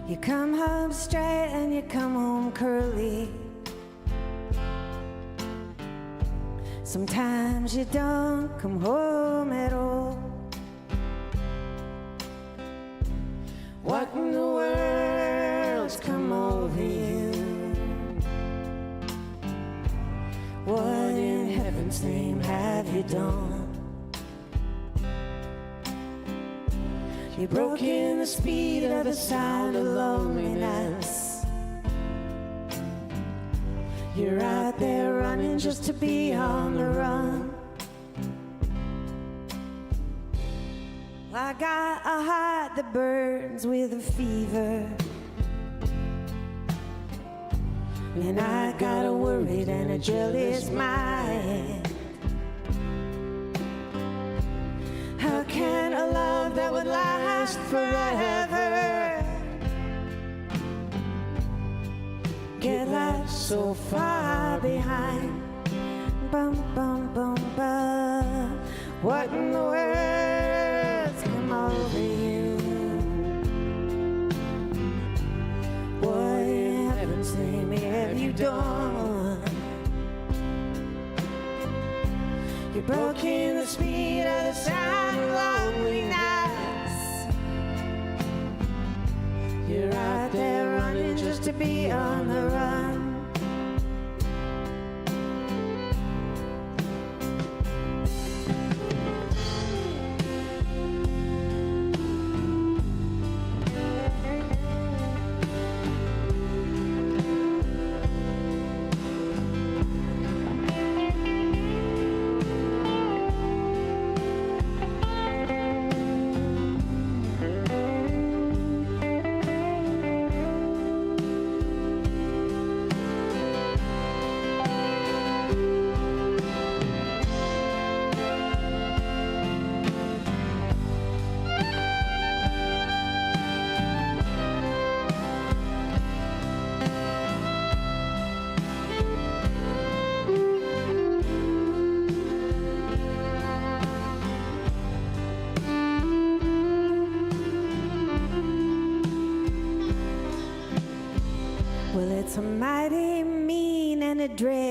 You come home straight and you come home curly. Sometimes you don't come home at all. What in the world's come over you? What in heaven's name have you done? You broke in the speed of the sound of loneliness. You're out there running just to be on the run. I got a heart that burns with a fever, and I got a worried and a jealous mind. How can a love that would last forever get left so far behind? Bum, bum, bum, bum. What in the world's come over you? What in heaven's name have you done? You broke in the speed of the sound of loneliness. You're out there running just to be on the run.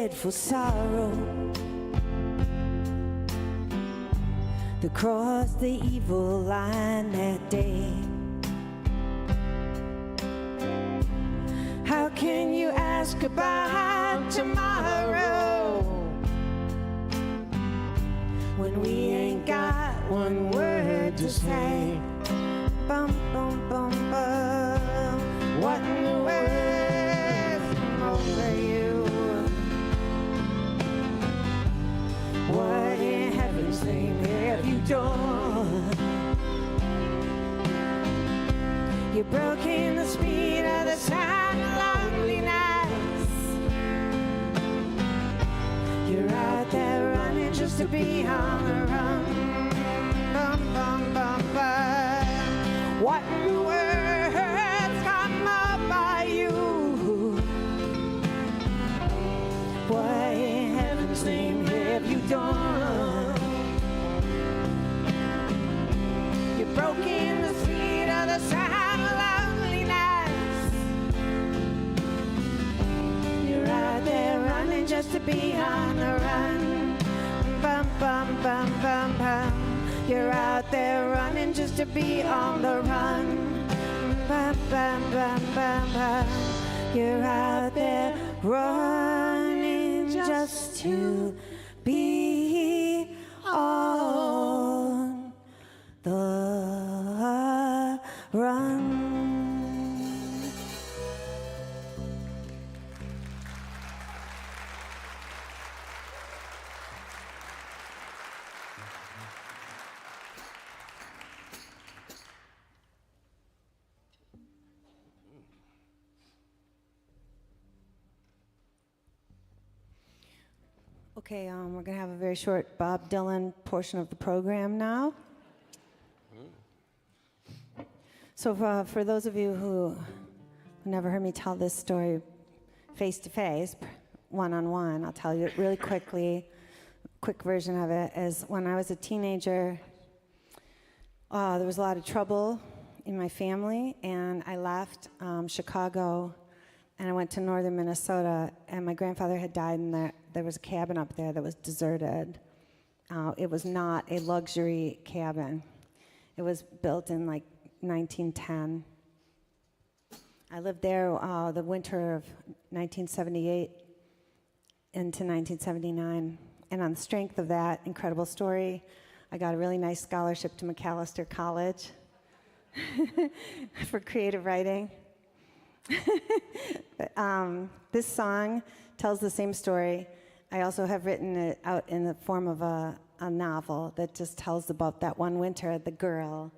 dreadful sorrow that crossed the evil line that day. How can you ask about tomorrow when we ain't got one word to say? Bum, bum, bum, bum. What in the world's come over you? What in heaven's name have you done? You're broken the speed of the sound of loneliness. You're out there running just to be on the run. Bum, bum, bum, bum. What in the world's come up by you? What in heaven's name have you done? You're broken the speed of the sound of loneliness. You're out there running just to be on the run. Bum, bum, bum, bum, bum. You're out there running just to be on the run. Bum, bum, bum, bum, bum. You're out there running just to be on the run. Okay, we're going to have a very short Bob Dylan portion of the program now. So for those of you who never heard me tell this story face-to-face, one-on-one, I'll tell you it really quickly. Quick version of it is when I was a teenager, there was a lot of trouble in my family, and I left Chicago, and I went to northern Minnesota, and my grandfather had died, and there was a cabin up there that was deserted. It was not a luxury cabin. It was built in like 1910. I lived there the winter of 1978 into 1979. And on the strength of that incredible story, I got a really nice scholarship to Macalester College for creative writing. This song tells the same story. I also have written it out in the form of a novel that just tells about that one winter, the girl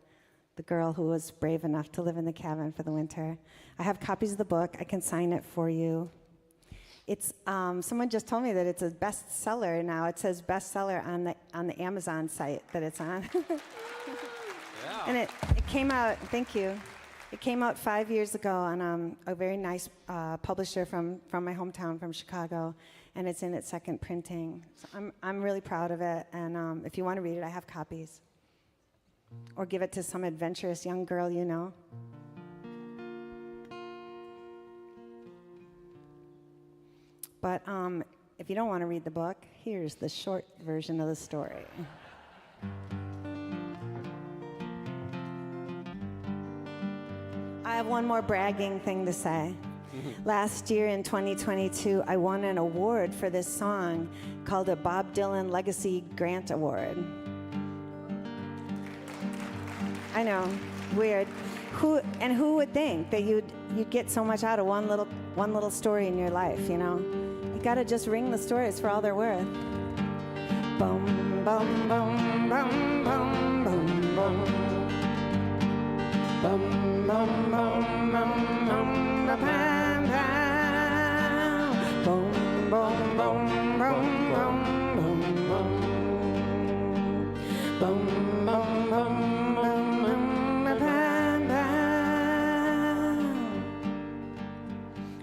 who was brave enough to live in the cabin for the winter. I have copies of the book. I can sign it for you. It's someone just told me that it's a bestseller now. It says bestseller on the Amazon site that it's on. Yeah. And it came out. Thank you. It came out 5 years ago on a very nice publisher from my hometown, from Chicago, and it's in its second printing. So I'm really proud of it, and if you want to read it, I have copies. Or give it to some adventurous young girl you know. But if you don't want to read the book, here's the short version of the story. I have one more bragging thing to say. Last year in 2022, I won an award for this song called a Bob Dylan Legacy Grant Award. I know, weird. Who would think that you'd get so much out of one little story in your life, you know? You gotta just ring the stories for all they're worth. Bum, bum, bum, bum, bum, bum, bum. Bum, bum, bum, bum, bum, bum, bum, bum, bum, bum, bum, bum, bum, bum,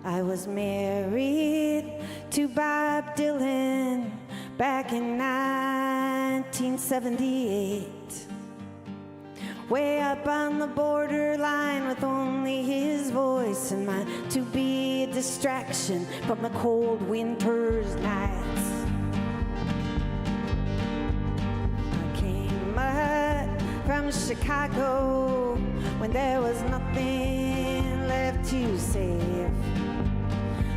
I was married to Bob Dylan back in 1978. way up on the borderline with only his voice and mine to be a distraction from the cold winter's nights. I came up from Chicago when there was nothing left to save.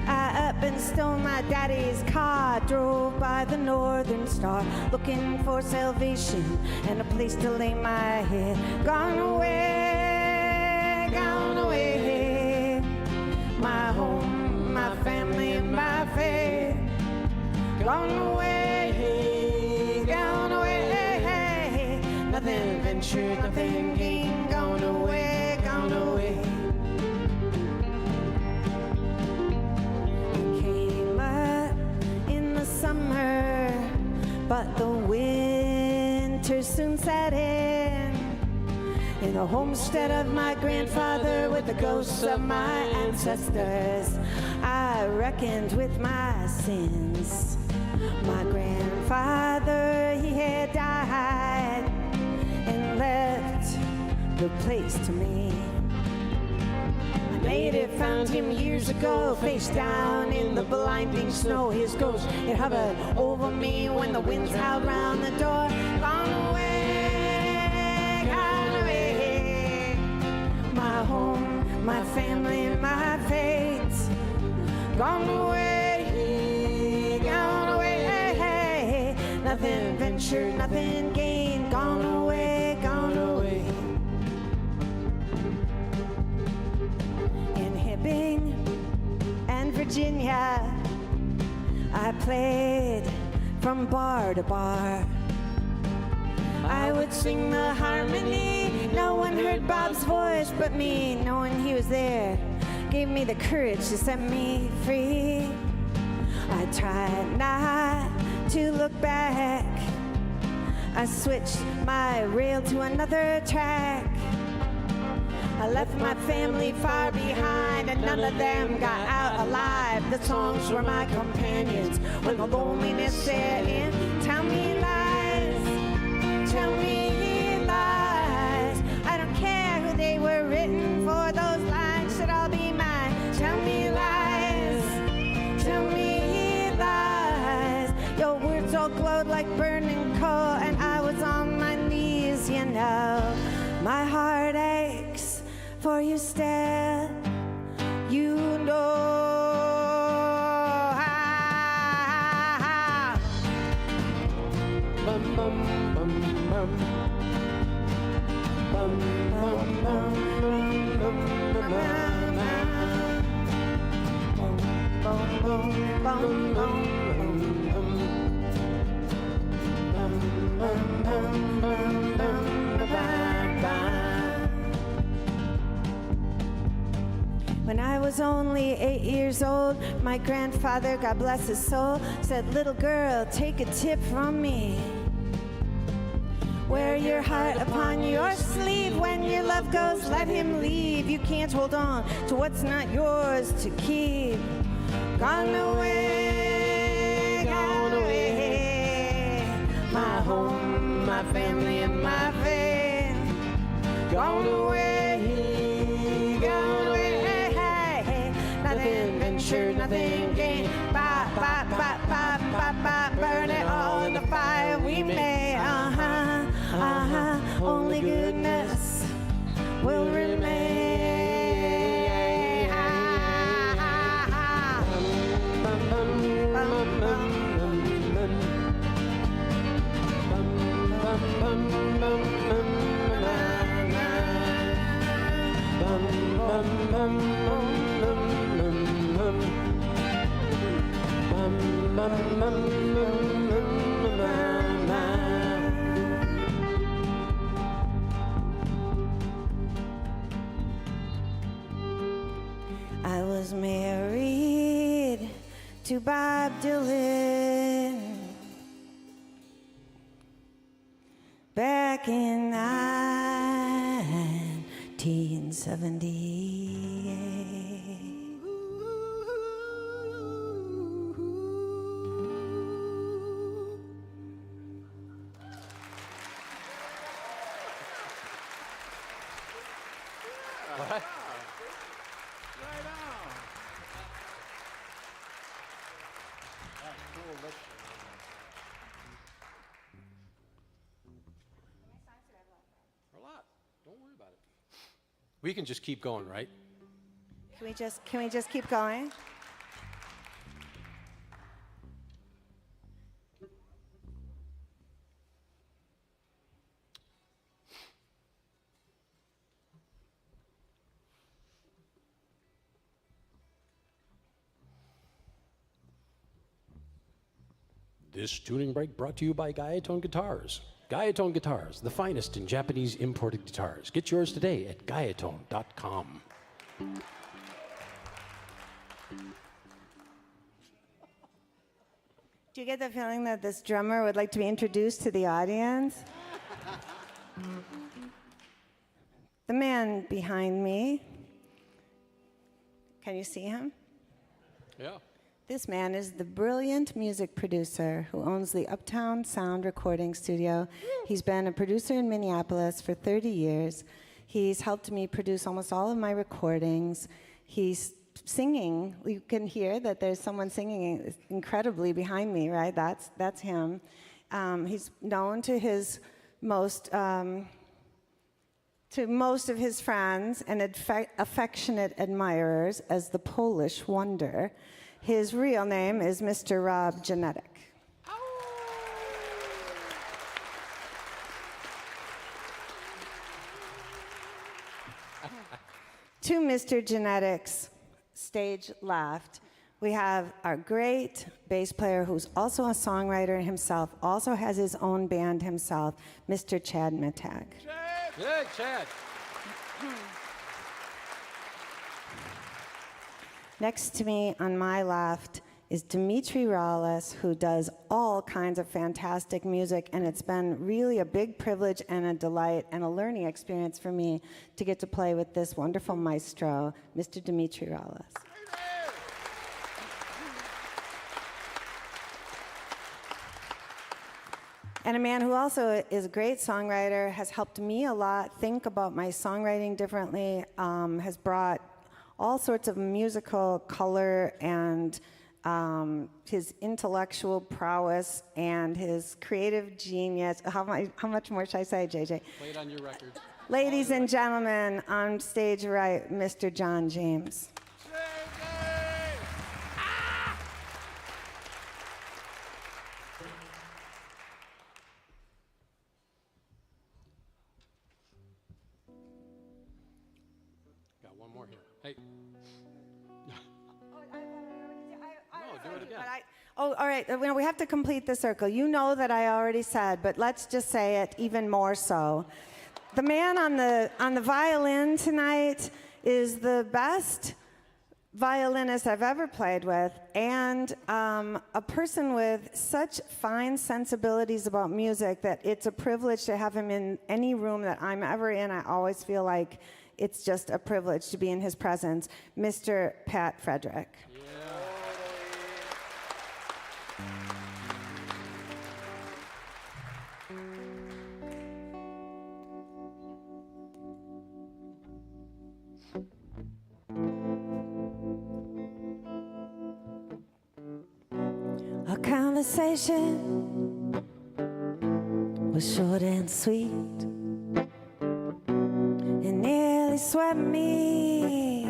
I up and stole my daddy's car, drove by the Northern Star, looking for salvation and a place to lay my head. Gone away, my home, my family, my faith. Gone away, nothing ventured, nothing gained. Gone away, gone away. Summer, but the winter soon set in the homestead of my grandfather with the ghosts of my ancestors. I reckoned with my sins. My grandfather, he had died and left the place to me. Native found him years ago, face down in the blinding snow. His ghost, it hovered over me when the winds howled round the door. Gone away, my home, my family, my fate. Gone away, nothing ventured, nothing gained. Gone away, gone away. And Virginia, I played from bar to bar. I would sing the harmony. No one heard Bob's voice but me. Knowing he was there gave me the courage to set me free. I tried not to look back. I switched my rail to another track. I left my family far behind, and none of them got out alive. The songs were my companions when the loneliness set in. Tell me lies, tell me lies. I don't care who they were written for, those lines should all be mine. Tell me lies, tell me lies. Your words all glowed like burning coal, and I was on my knees, you know. My heart aches for you still, you know. Bum, bum, bum, bum. Bum, bum, bum, bum, bum, bum, bum, bum, bum, bum, When I was only 8 years old, my grandfather, God bless his soul, said, little girl, take a tip from me. Wear your heart upon your sleeve. When your love goes, let him leave. You can't hold on to what's not yours to keep. Gone away, my home, my family, and my faith. Gone away, gone away. Nothing ventured, nothing gained. Bye, bye, bye, bye, bye, bye. Burn it all in the fire we made. Only goodness will remain. I was married to Bob Dylan back in 1978. right. Right on. That's cool. A lot. Don't worry about it. We can just keep going, right? Can we just keep going? This tuning break brought to you by Gaiatone Guitars. Gaiatone Guitars, the finest in Japanese imported guitars. Get yours today at gaiatone.com. Do you get the feeling that this drummer would like to be introduced to the audience? The man behind me, can you see him? Yeah. This man is the brilliant music producer who owns the Uptown Sound Recording Studio. He's been a producer in Minneapolis for 30 years. He's helped me produce almost all of my recordings. He's singing. You can hear that there's someone singing incredibly behind me, right? That's him. He's known to his most of his friends and affectionate admirers as the Polish Wonder. His real name is Mr. Rob Genetic. To Mr. Genetic's stage left, we have our great bass player who's also a songwriter himself, also has his own band himself, Mr. Chad Mittag. Good, Chad. Next to me on my left is Dimitri Rallis, who does all kinds of fantastic music, and it's been really a big privilege and a delight and a learning experience for me to get to play with this wonderful maestro, Mr. Dimitri Rallis. And a man who also is a great songwriter, has helped me a lot think about my songwriting differently, has brought all sorts of musical color and his intellectual prowess and his creative genius. How much more should I say, JJ? Play it on your record. Ladies and gentlemen, on stage right, Mr. John James. Got one more here. Hey. No, do it again. All right. We have to complete the circle. You know that I already said, but let's just say it even more so. The man on the violin tonight is the best violinist I've ever played with, and a person with such fine sensibilities about music that it's a privilege to have him in any room that I'm ever in. I always feel like it's just a privilege to be in his presence, Mr. Pat Frederick. Our conversation was short and sweet. It nearly swept me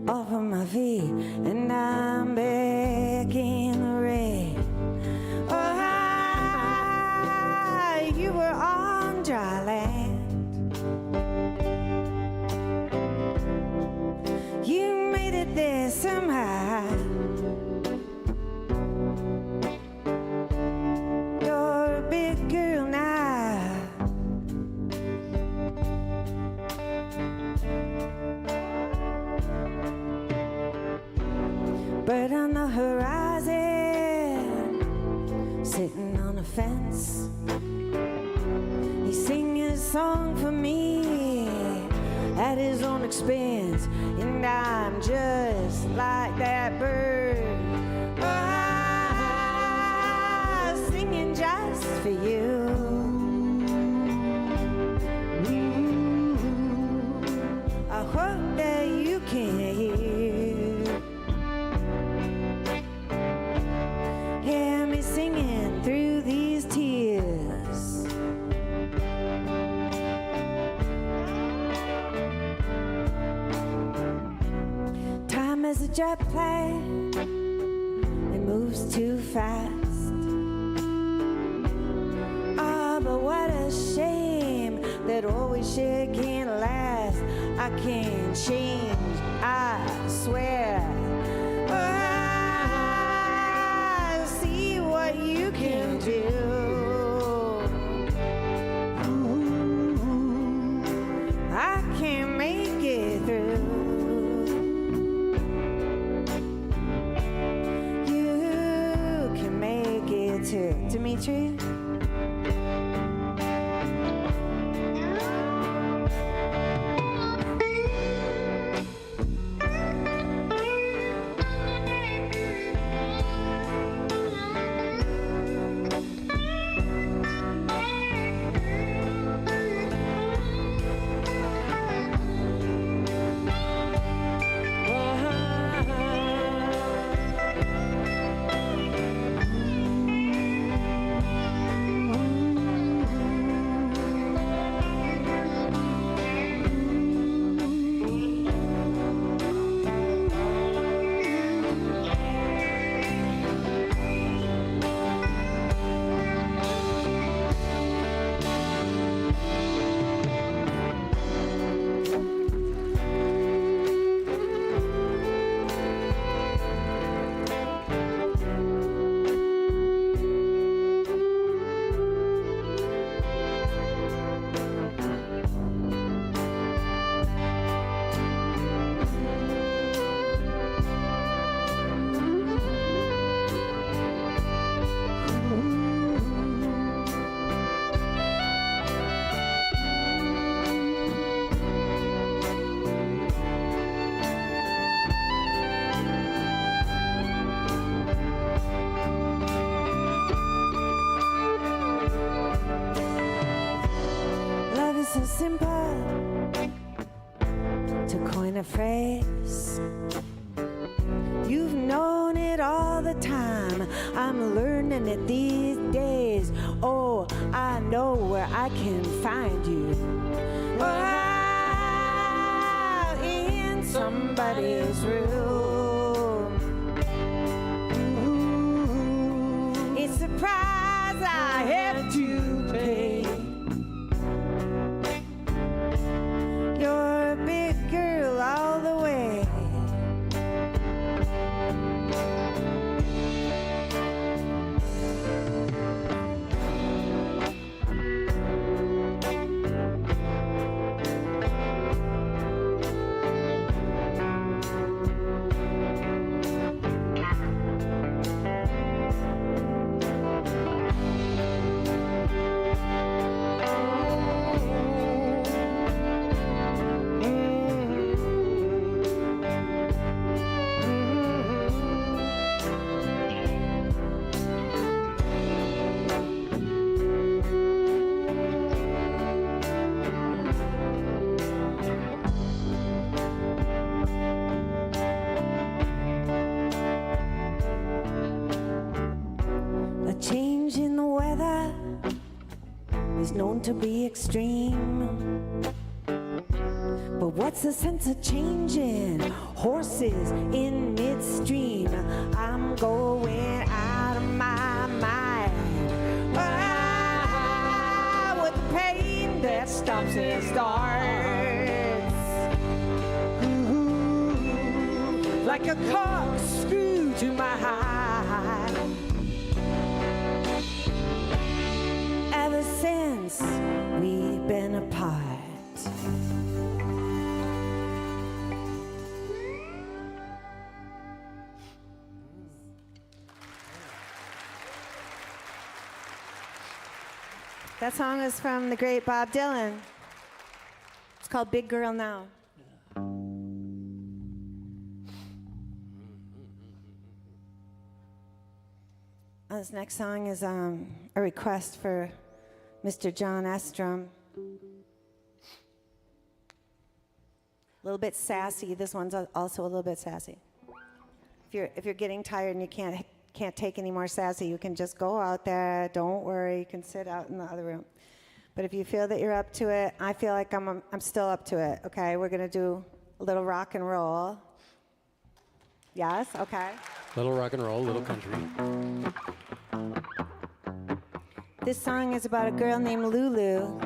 off of my feet, and I'm back in the rain. Oh, you were on dry land. You made it there somehow. You're a big girl now. Bird on the horizon, sitting on a fence. He's singing a song for me at his own expense, and I'm just like that bird, singing just for you. is a jet plane. It moves too fast. Ah, but what a shame that all we share can't last. I can't change, I swear. I see what you can do. I can't make it through. You can make it too. Dimitri? So simple to coin a phrase. You've known it all the time. I'm learning it these days. Oh, I know where I can find you. Oh, in somebody's room. It's a price I have to pay. You're a big girl all the way. A change in the weather is known to be extreme. But what's the sense of changing horses in midstream? I'm going out of my mind. Ah, with the pain that stops and starts. Ooh, like a corkscrew to my heart. Ever since we've been apart. That song is from the great Bob Dylan. It's called Big Girl Now. This next song is a request for Mr. John Estrom. A little bit sassy. This one's also a little bit sassy. If you're getting tired and you can't take any more sassy, you can just go out there. Don't worry. You can sit out in the other room. But if you feel that you're up to it, I feel like I'm still up to it. Okay, we're gonna do a little rock and roll. Yes? Okay. Little rock and roll, little country. This song is about a girl named Lulu,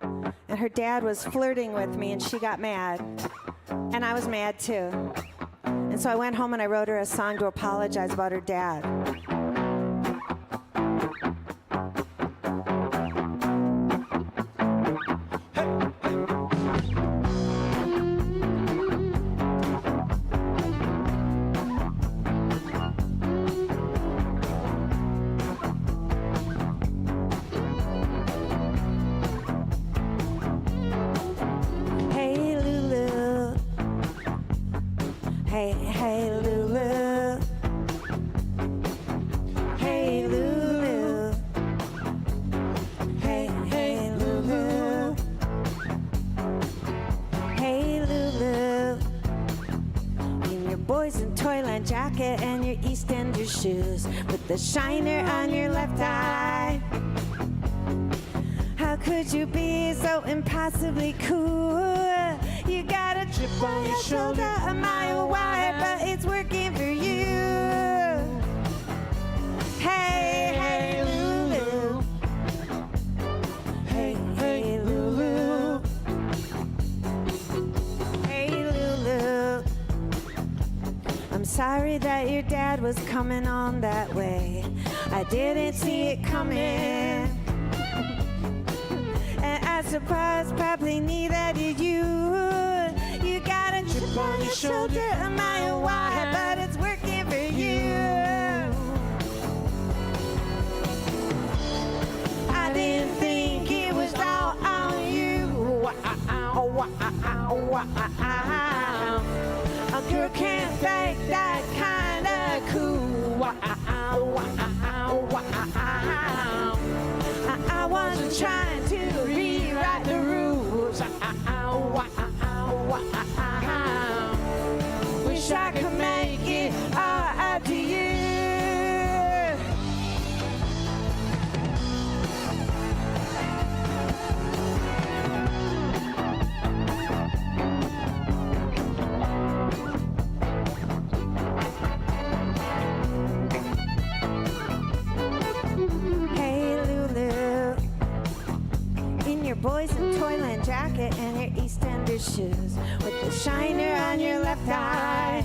and her dad was flirting with me, and she got mad. And I was mad too. And so I went home and I wrote her a song to apologize about her dad. Hey, Lulu. Hey, Lulu. Hey, Lulu. Hey, Lulu. In your boys in Toyland jacket and your EastEnder shoes, with the shiner on your left eye. How could you be so impossibly cool? You got a chip on your shoulder a mile wide, but it's working for you. Hey, Lulu. Hey, Lulu. Hey, Lulu. I'm sorry that your dad was coming on that way. I didn't see it coming. And I suppose probably neither did you. You got a chip on your shoulder a mile wide, but it's working for you. I didn't think it was all on you. A girl can't fake that kind of cool. I wasn't trying to rewrite the rules. Wish I could make it all up to you. Hey, Lulu. In your boys in Toyland jacket and your EastEnder shoes, with the shiner on your left eye.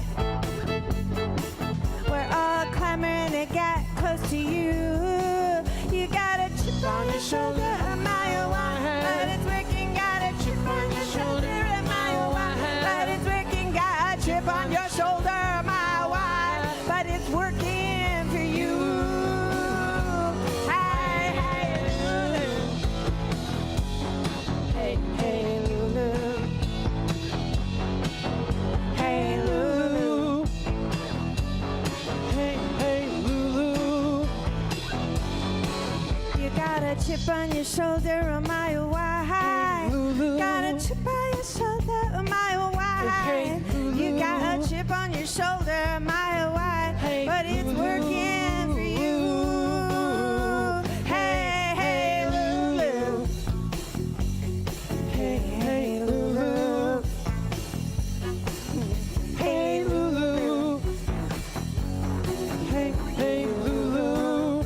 We're all clamoring to get close to you. You got a chip on your shoulder a mile wide, but it's working. Got a chip on your shoulder a mile wide, but it's working. Got a chip on your shoulder a mile wide, but it's working for you. Hey, Lulu. Hey, Lulu. Hey, Lulu. Hey, Lulu. You got a chip on your shoulder a mile wide. Lulu. Got a chip on your shoulder a mile wide. Hey, Lulu. You got a chip on your shoulder a mile wide, Hey, but it's Lulu. working for you. Hey, Lulu. Hey, Lulu. Hey, Lulu. Hey, Lulu. Hey, Lulu.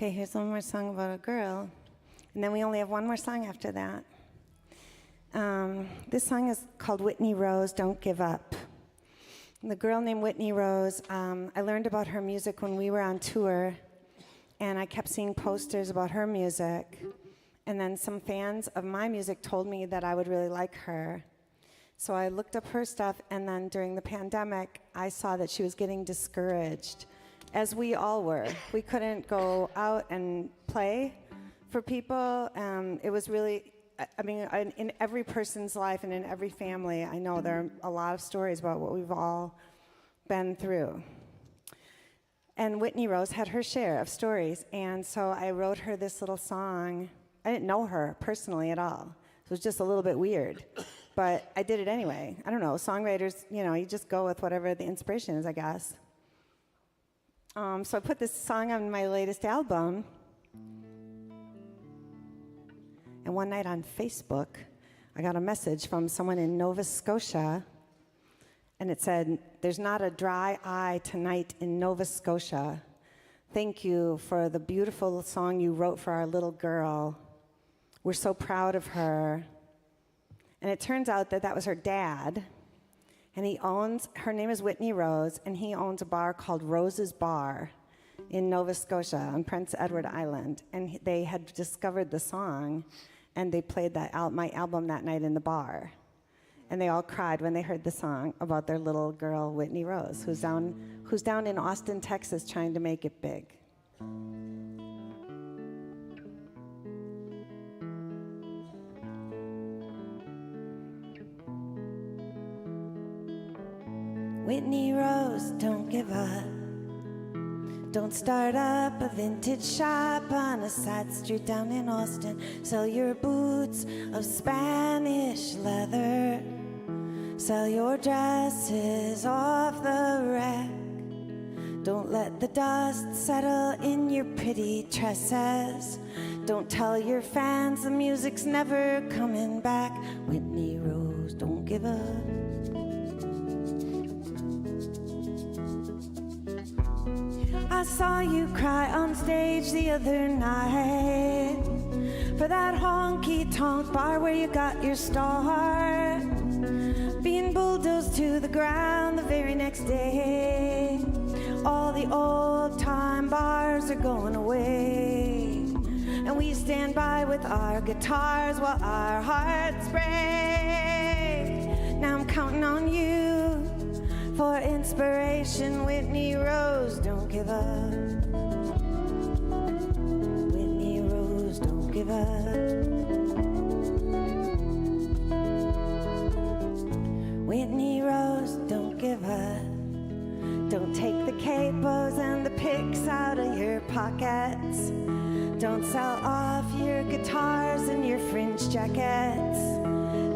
Okay, here's one more song about a girl. And then we only have one more song after that. This song is called Whitney Rose, Don't Give Up. And the girl named Whitney Rose, I learned about her music when we were on tour, and I kept seeing posters about her music. And then some fans of my music told me that I would really like her. So I looked up her stuff, and then during the pandemic, I saw that she was getting discouraged, as we all were. We couldn't go out and play for people. It was really, I mean, in every person's life and in every family, I know there are a lot of stories about what we've all been through. And Whitney Rose had her share of stories, and so I wrote her this little song. I didn't know her personally at all. It was just a little bit weird, but I did it anyway. I don't know, songwriters, you just go with whatever the inspiration is, I guess. So I put this song on my latest album. And one night on Facebook, I got a message from someone in Nova Scotia, and it said, "There's not a dry eye tonight in Nova Scotia. Thank you for the beautiful song you wrote for our little girl. We're so proud of her." And it turns out that that was her dad, and her name is Whitney Rose, and he owns a bar called Rose's Bar in Nova Scotia on Prince Edward Island. And they had discovered the song, and they played my album that night in the bar. And they all cried when they heard the song about their little girl, Whitney Rose, who's down in Austin, Texas, trying to make it big. Whitney Rose, don't give up. Don't start up a vintage shop on a side street down in Austin. Sell your boots of Spanish leather. Sell your dresses off the rack. Don't let the dust settle in your pretty tresses. Don't tell your fans the music's never coming back. Whitney Rose, don't give up. I saw you cry on stage the other night for that honky-tonk bar where you got your start, being bulldozed to the ground the very next day. All the old-time bars are going away, and we stand by with our guitars while our hearts break. Now I'm counting on you for inspiration. Whitney Rose, don't give up. Whitney Rose, don't give up. Whitney Rose, don't give up. Don't take the capos and the picks out of your pockets. Don't sell off your guitars and your fringe jackets.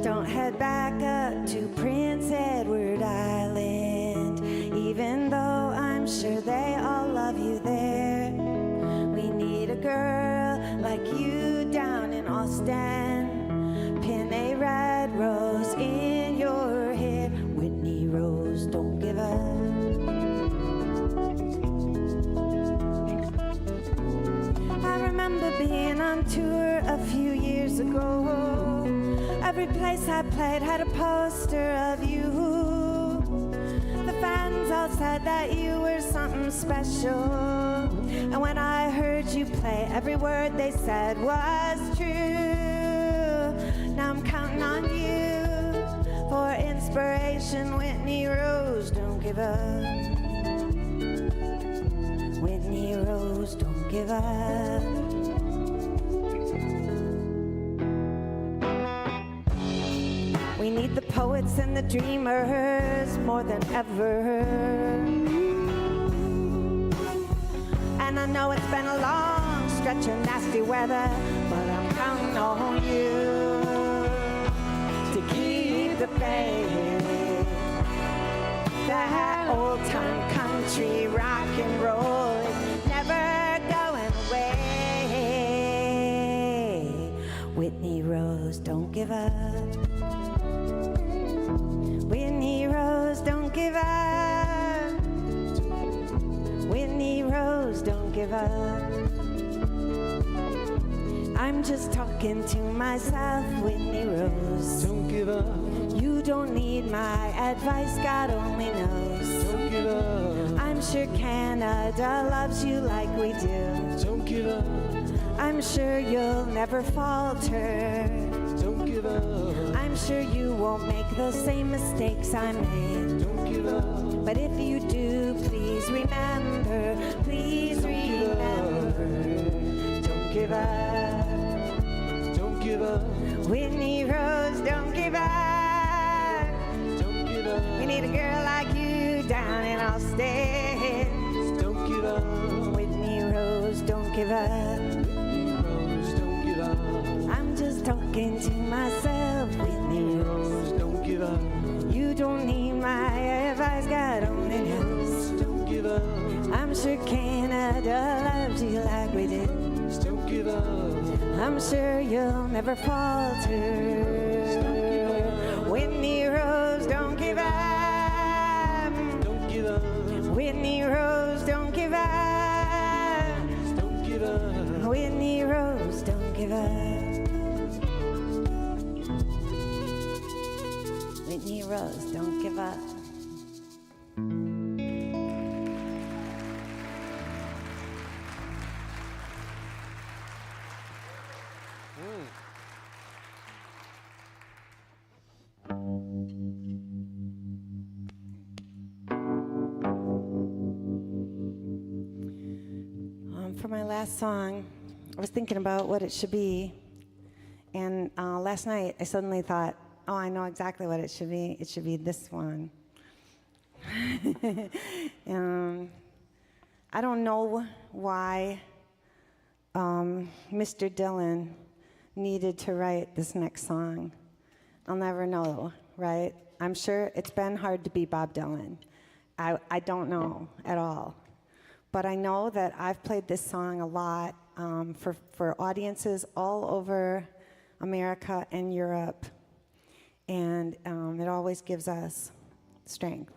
Don't head back up to Prince Edward Island, even though I'm sure they all love you there. We need a girl like you down in Austin. Pin a red rose in your hair. Whitney Rose, don't give up. I remember being on tour a few years ago. Every place I played had a poster of you. The fans all said that you were something special. And when I heard you play, every word they said was true. Now I'm counting on you for inspiration. Whitney Rose, don't give up. Whitney Rose, don't give up. We need the poets and the dreamers more than ever. And I know it's been a long stretch of nasty weather, but I'm counting on you to keep the faith. That old time country rock and roll is never going away. Whitney Rose, don't give up. Whitney Rose, don't give up. Whitney Rose, don't give up. I'm just talking to myself, Whitney Rose. Don't give up, You don't need my advice, God only knows. don't give up, I'm sure Canada loves you like we do. don't give up, I'm sure you'll never falter. don't give up, I'm sure you won't make the same mistakes I made. don't give up, But if you do, please remember, please remember. Don't give up. don't give up, Whitney Rose, don't give up. don't give up, We need a girl like you down in Austin. don't give up, Whitney Rose, don't give up. Rose, don't give up, I'm just talking to myself, Whitney Rose. Rose, don't give up, You don't need my advice, God only knows. don't give up, I'm sure Canada loves you like we do. don't give up, I'm sure you'll never falter. Whitney Rose, don't give up. don't give up, Whitney Rose, don't give up. don't give up, Whitney Rose, don't give up. Whitney Rose, don't give up. For my last song, I was thinking about what it should be. And last night, I suddenly thought, oh, I know exactly what it should be. It should be this one. I don't know why Mr. Dylan needed to write this next song. I'll never know, right? I'm sure it's been hard to be Bob Dylan. I don't know at all. But I know that I've played this song a lot for audiences all over America and Europe. And it always gives us strength.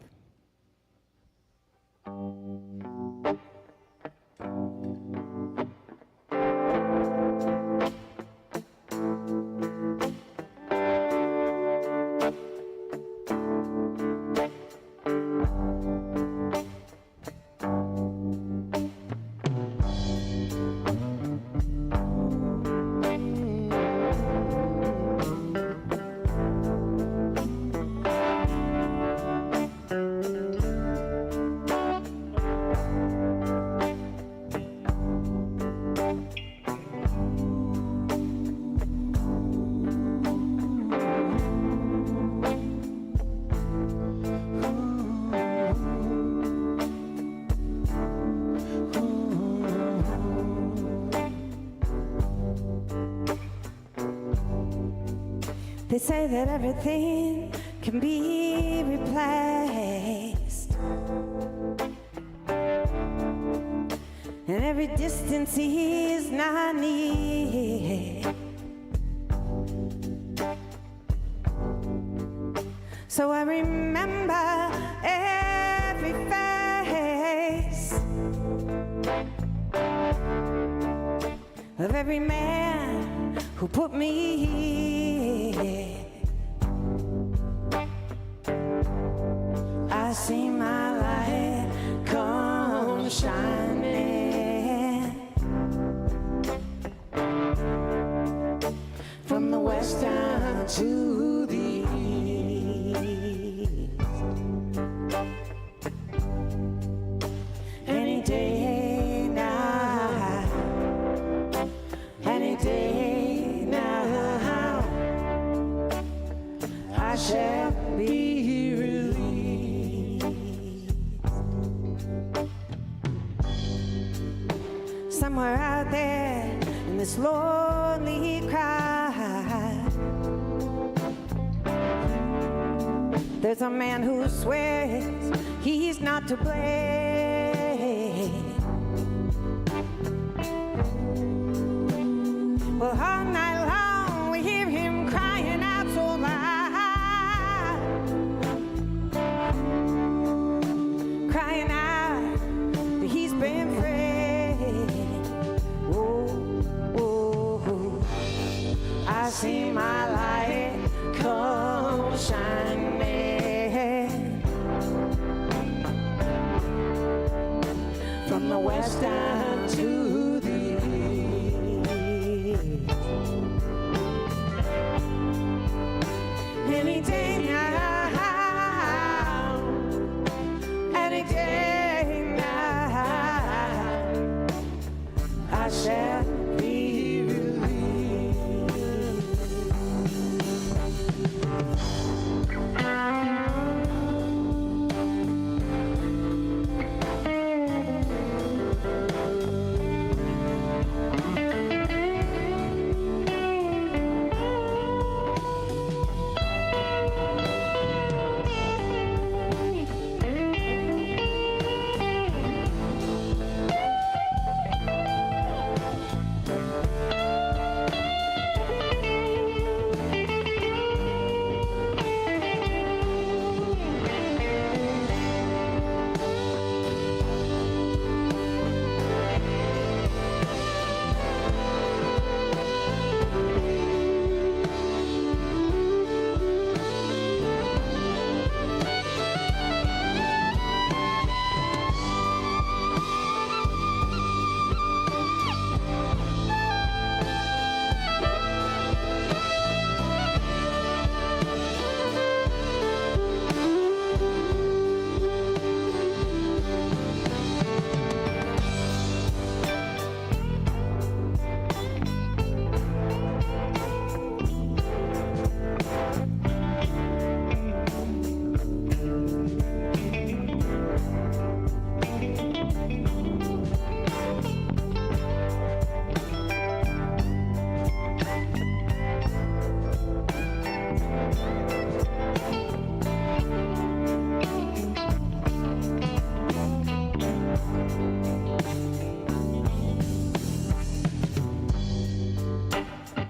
They say that everything can be replaced, and every distance is not near. So I remember every face of every man who put me here. I see my light come shining from the west down to the east. Any day now, any day now, I shall be released. Somewhere out there in this lonely crowd, there's a man who swears he's not to blame. Well, all night long we hear him crying out so loud, crying out that he's been framed. Oh, oh, oh. see my light come shining from the west down to the east. Any day now, any day now, I shall be relieved.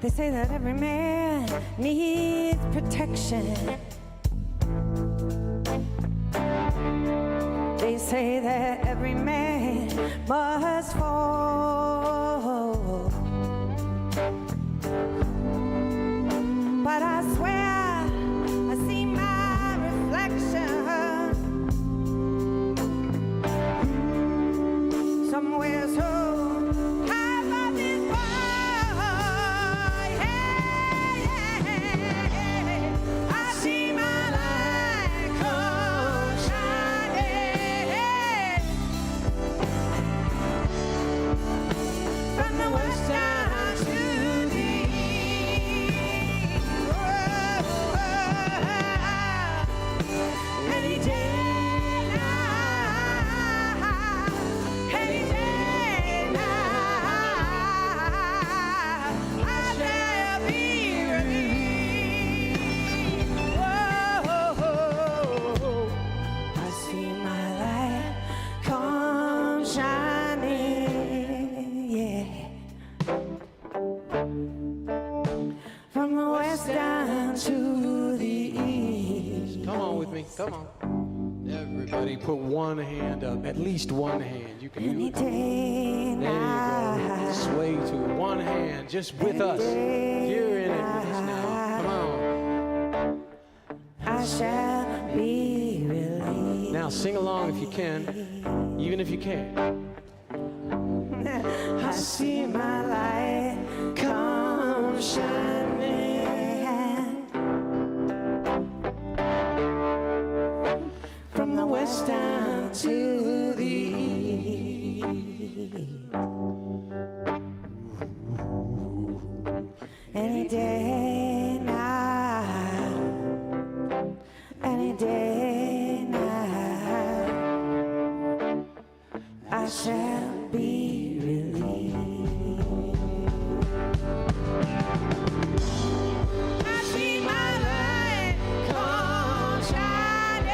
They say that every man needs protection. They say that every man must fall. But I swear I see my reflection somewhere so high above this world. I see my light come shining from the west down to the east. Any day now, any day now, I shall be relieved. Whoa, I see my light come shining, yeah, from the west down to the east. Come on with me. Come on. Everybody put one hand up. At least one hand. You can do Any it. day There you go. now, Sway to one hand. Just with us. You're in it with us now. Come on. I shall be relieved. Now sing along if you can. Even if you can't. I see my light come shining from the west down to the east. Any day now, any day now, I shall be relieved. I see my light come shining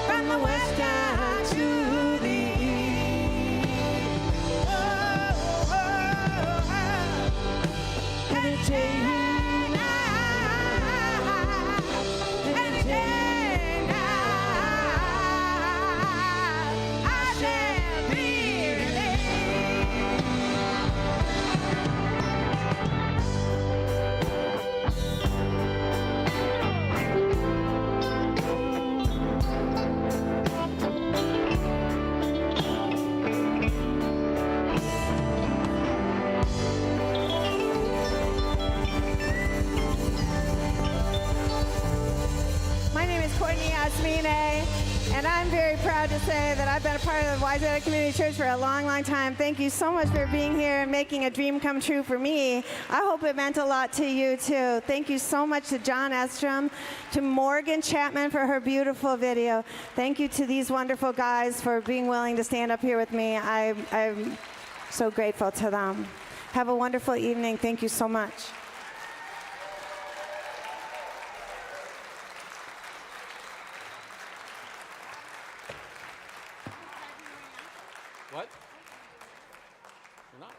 from the west down to the east. Oh, Yasmineh, and I'm very proud to say that I've been a part of the Wayzata Community Church for a long, long time. Thank you so much for being here and making a dream come true for me. I hope it meant a lot to you, too. Thank you so much to John Estrom, to Morgan Chapman for her beautiful video. Thank you to these wonderful guys for being willing to stand up here with me. I'm so grateful to them. Have a wonderful evening. Thank you so much. What? You're not?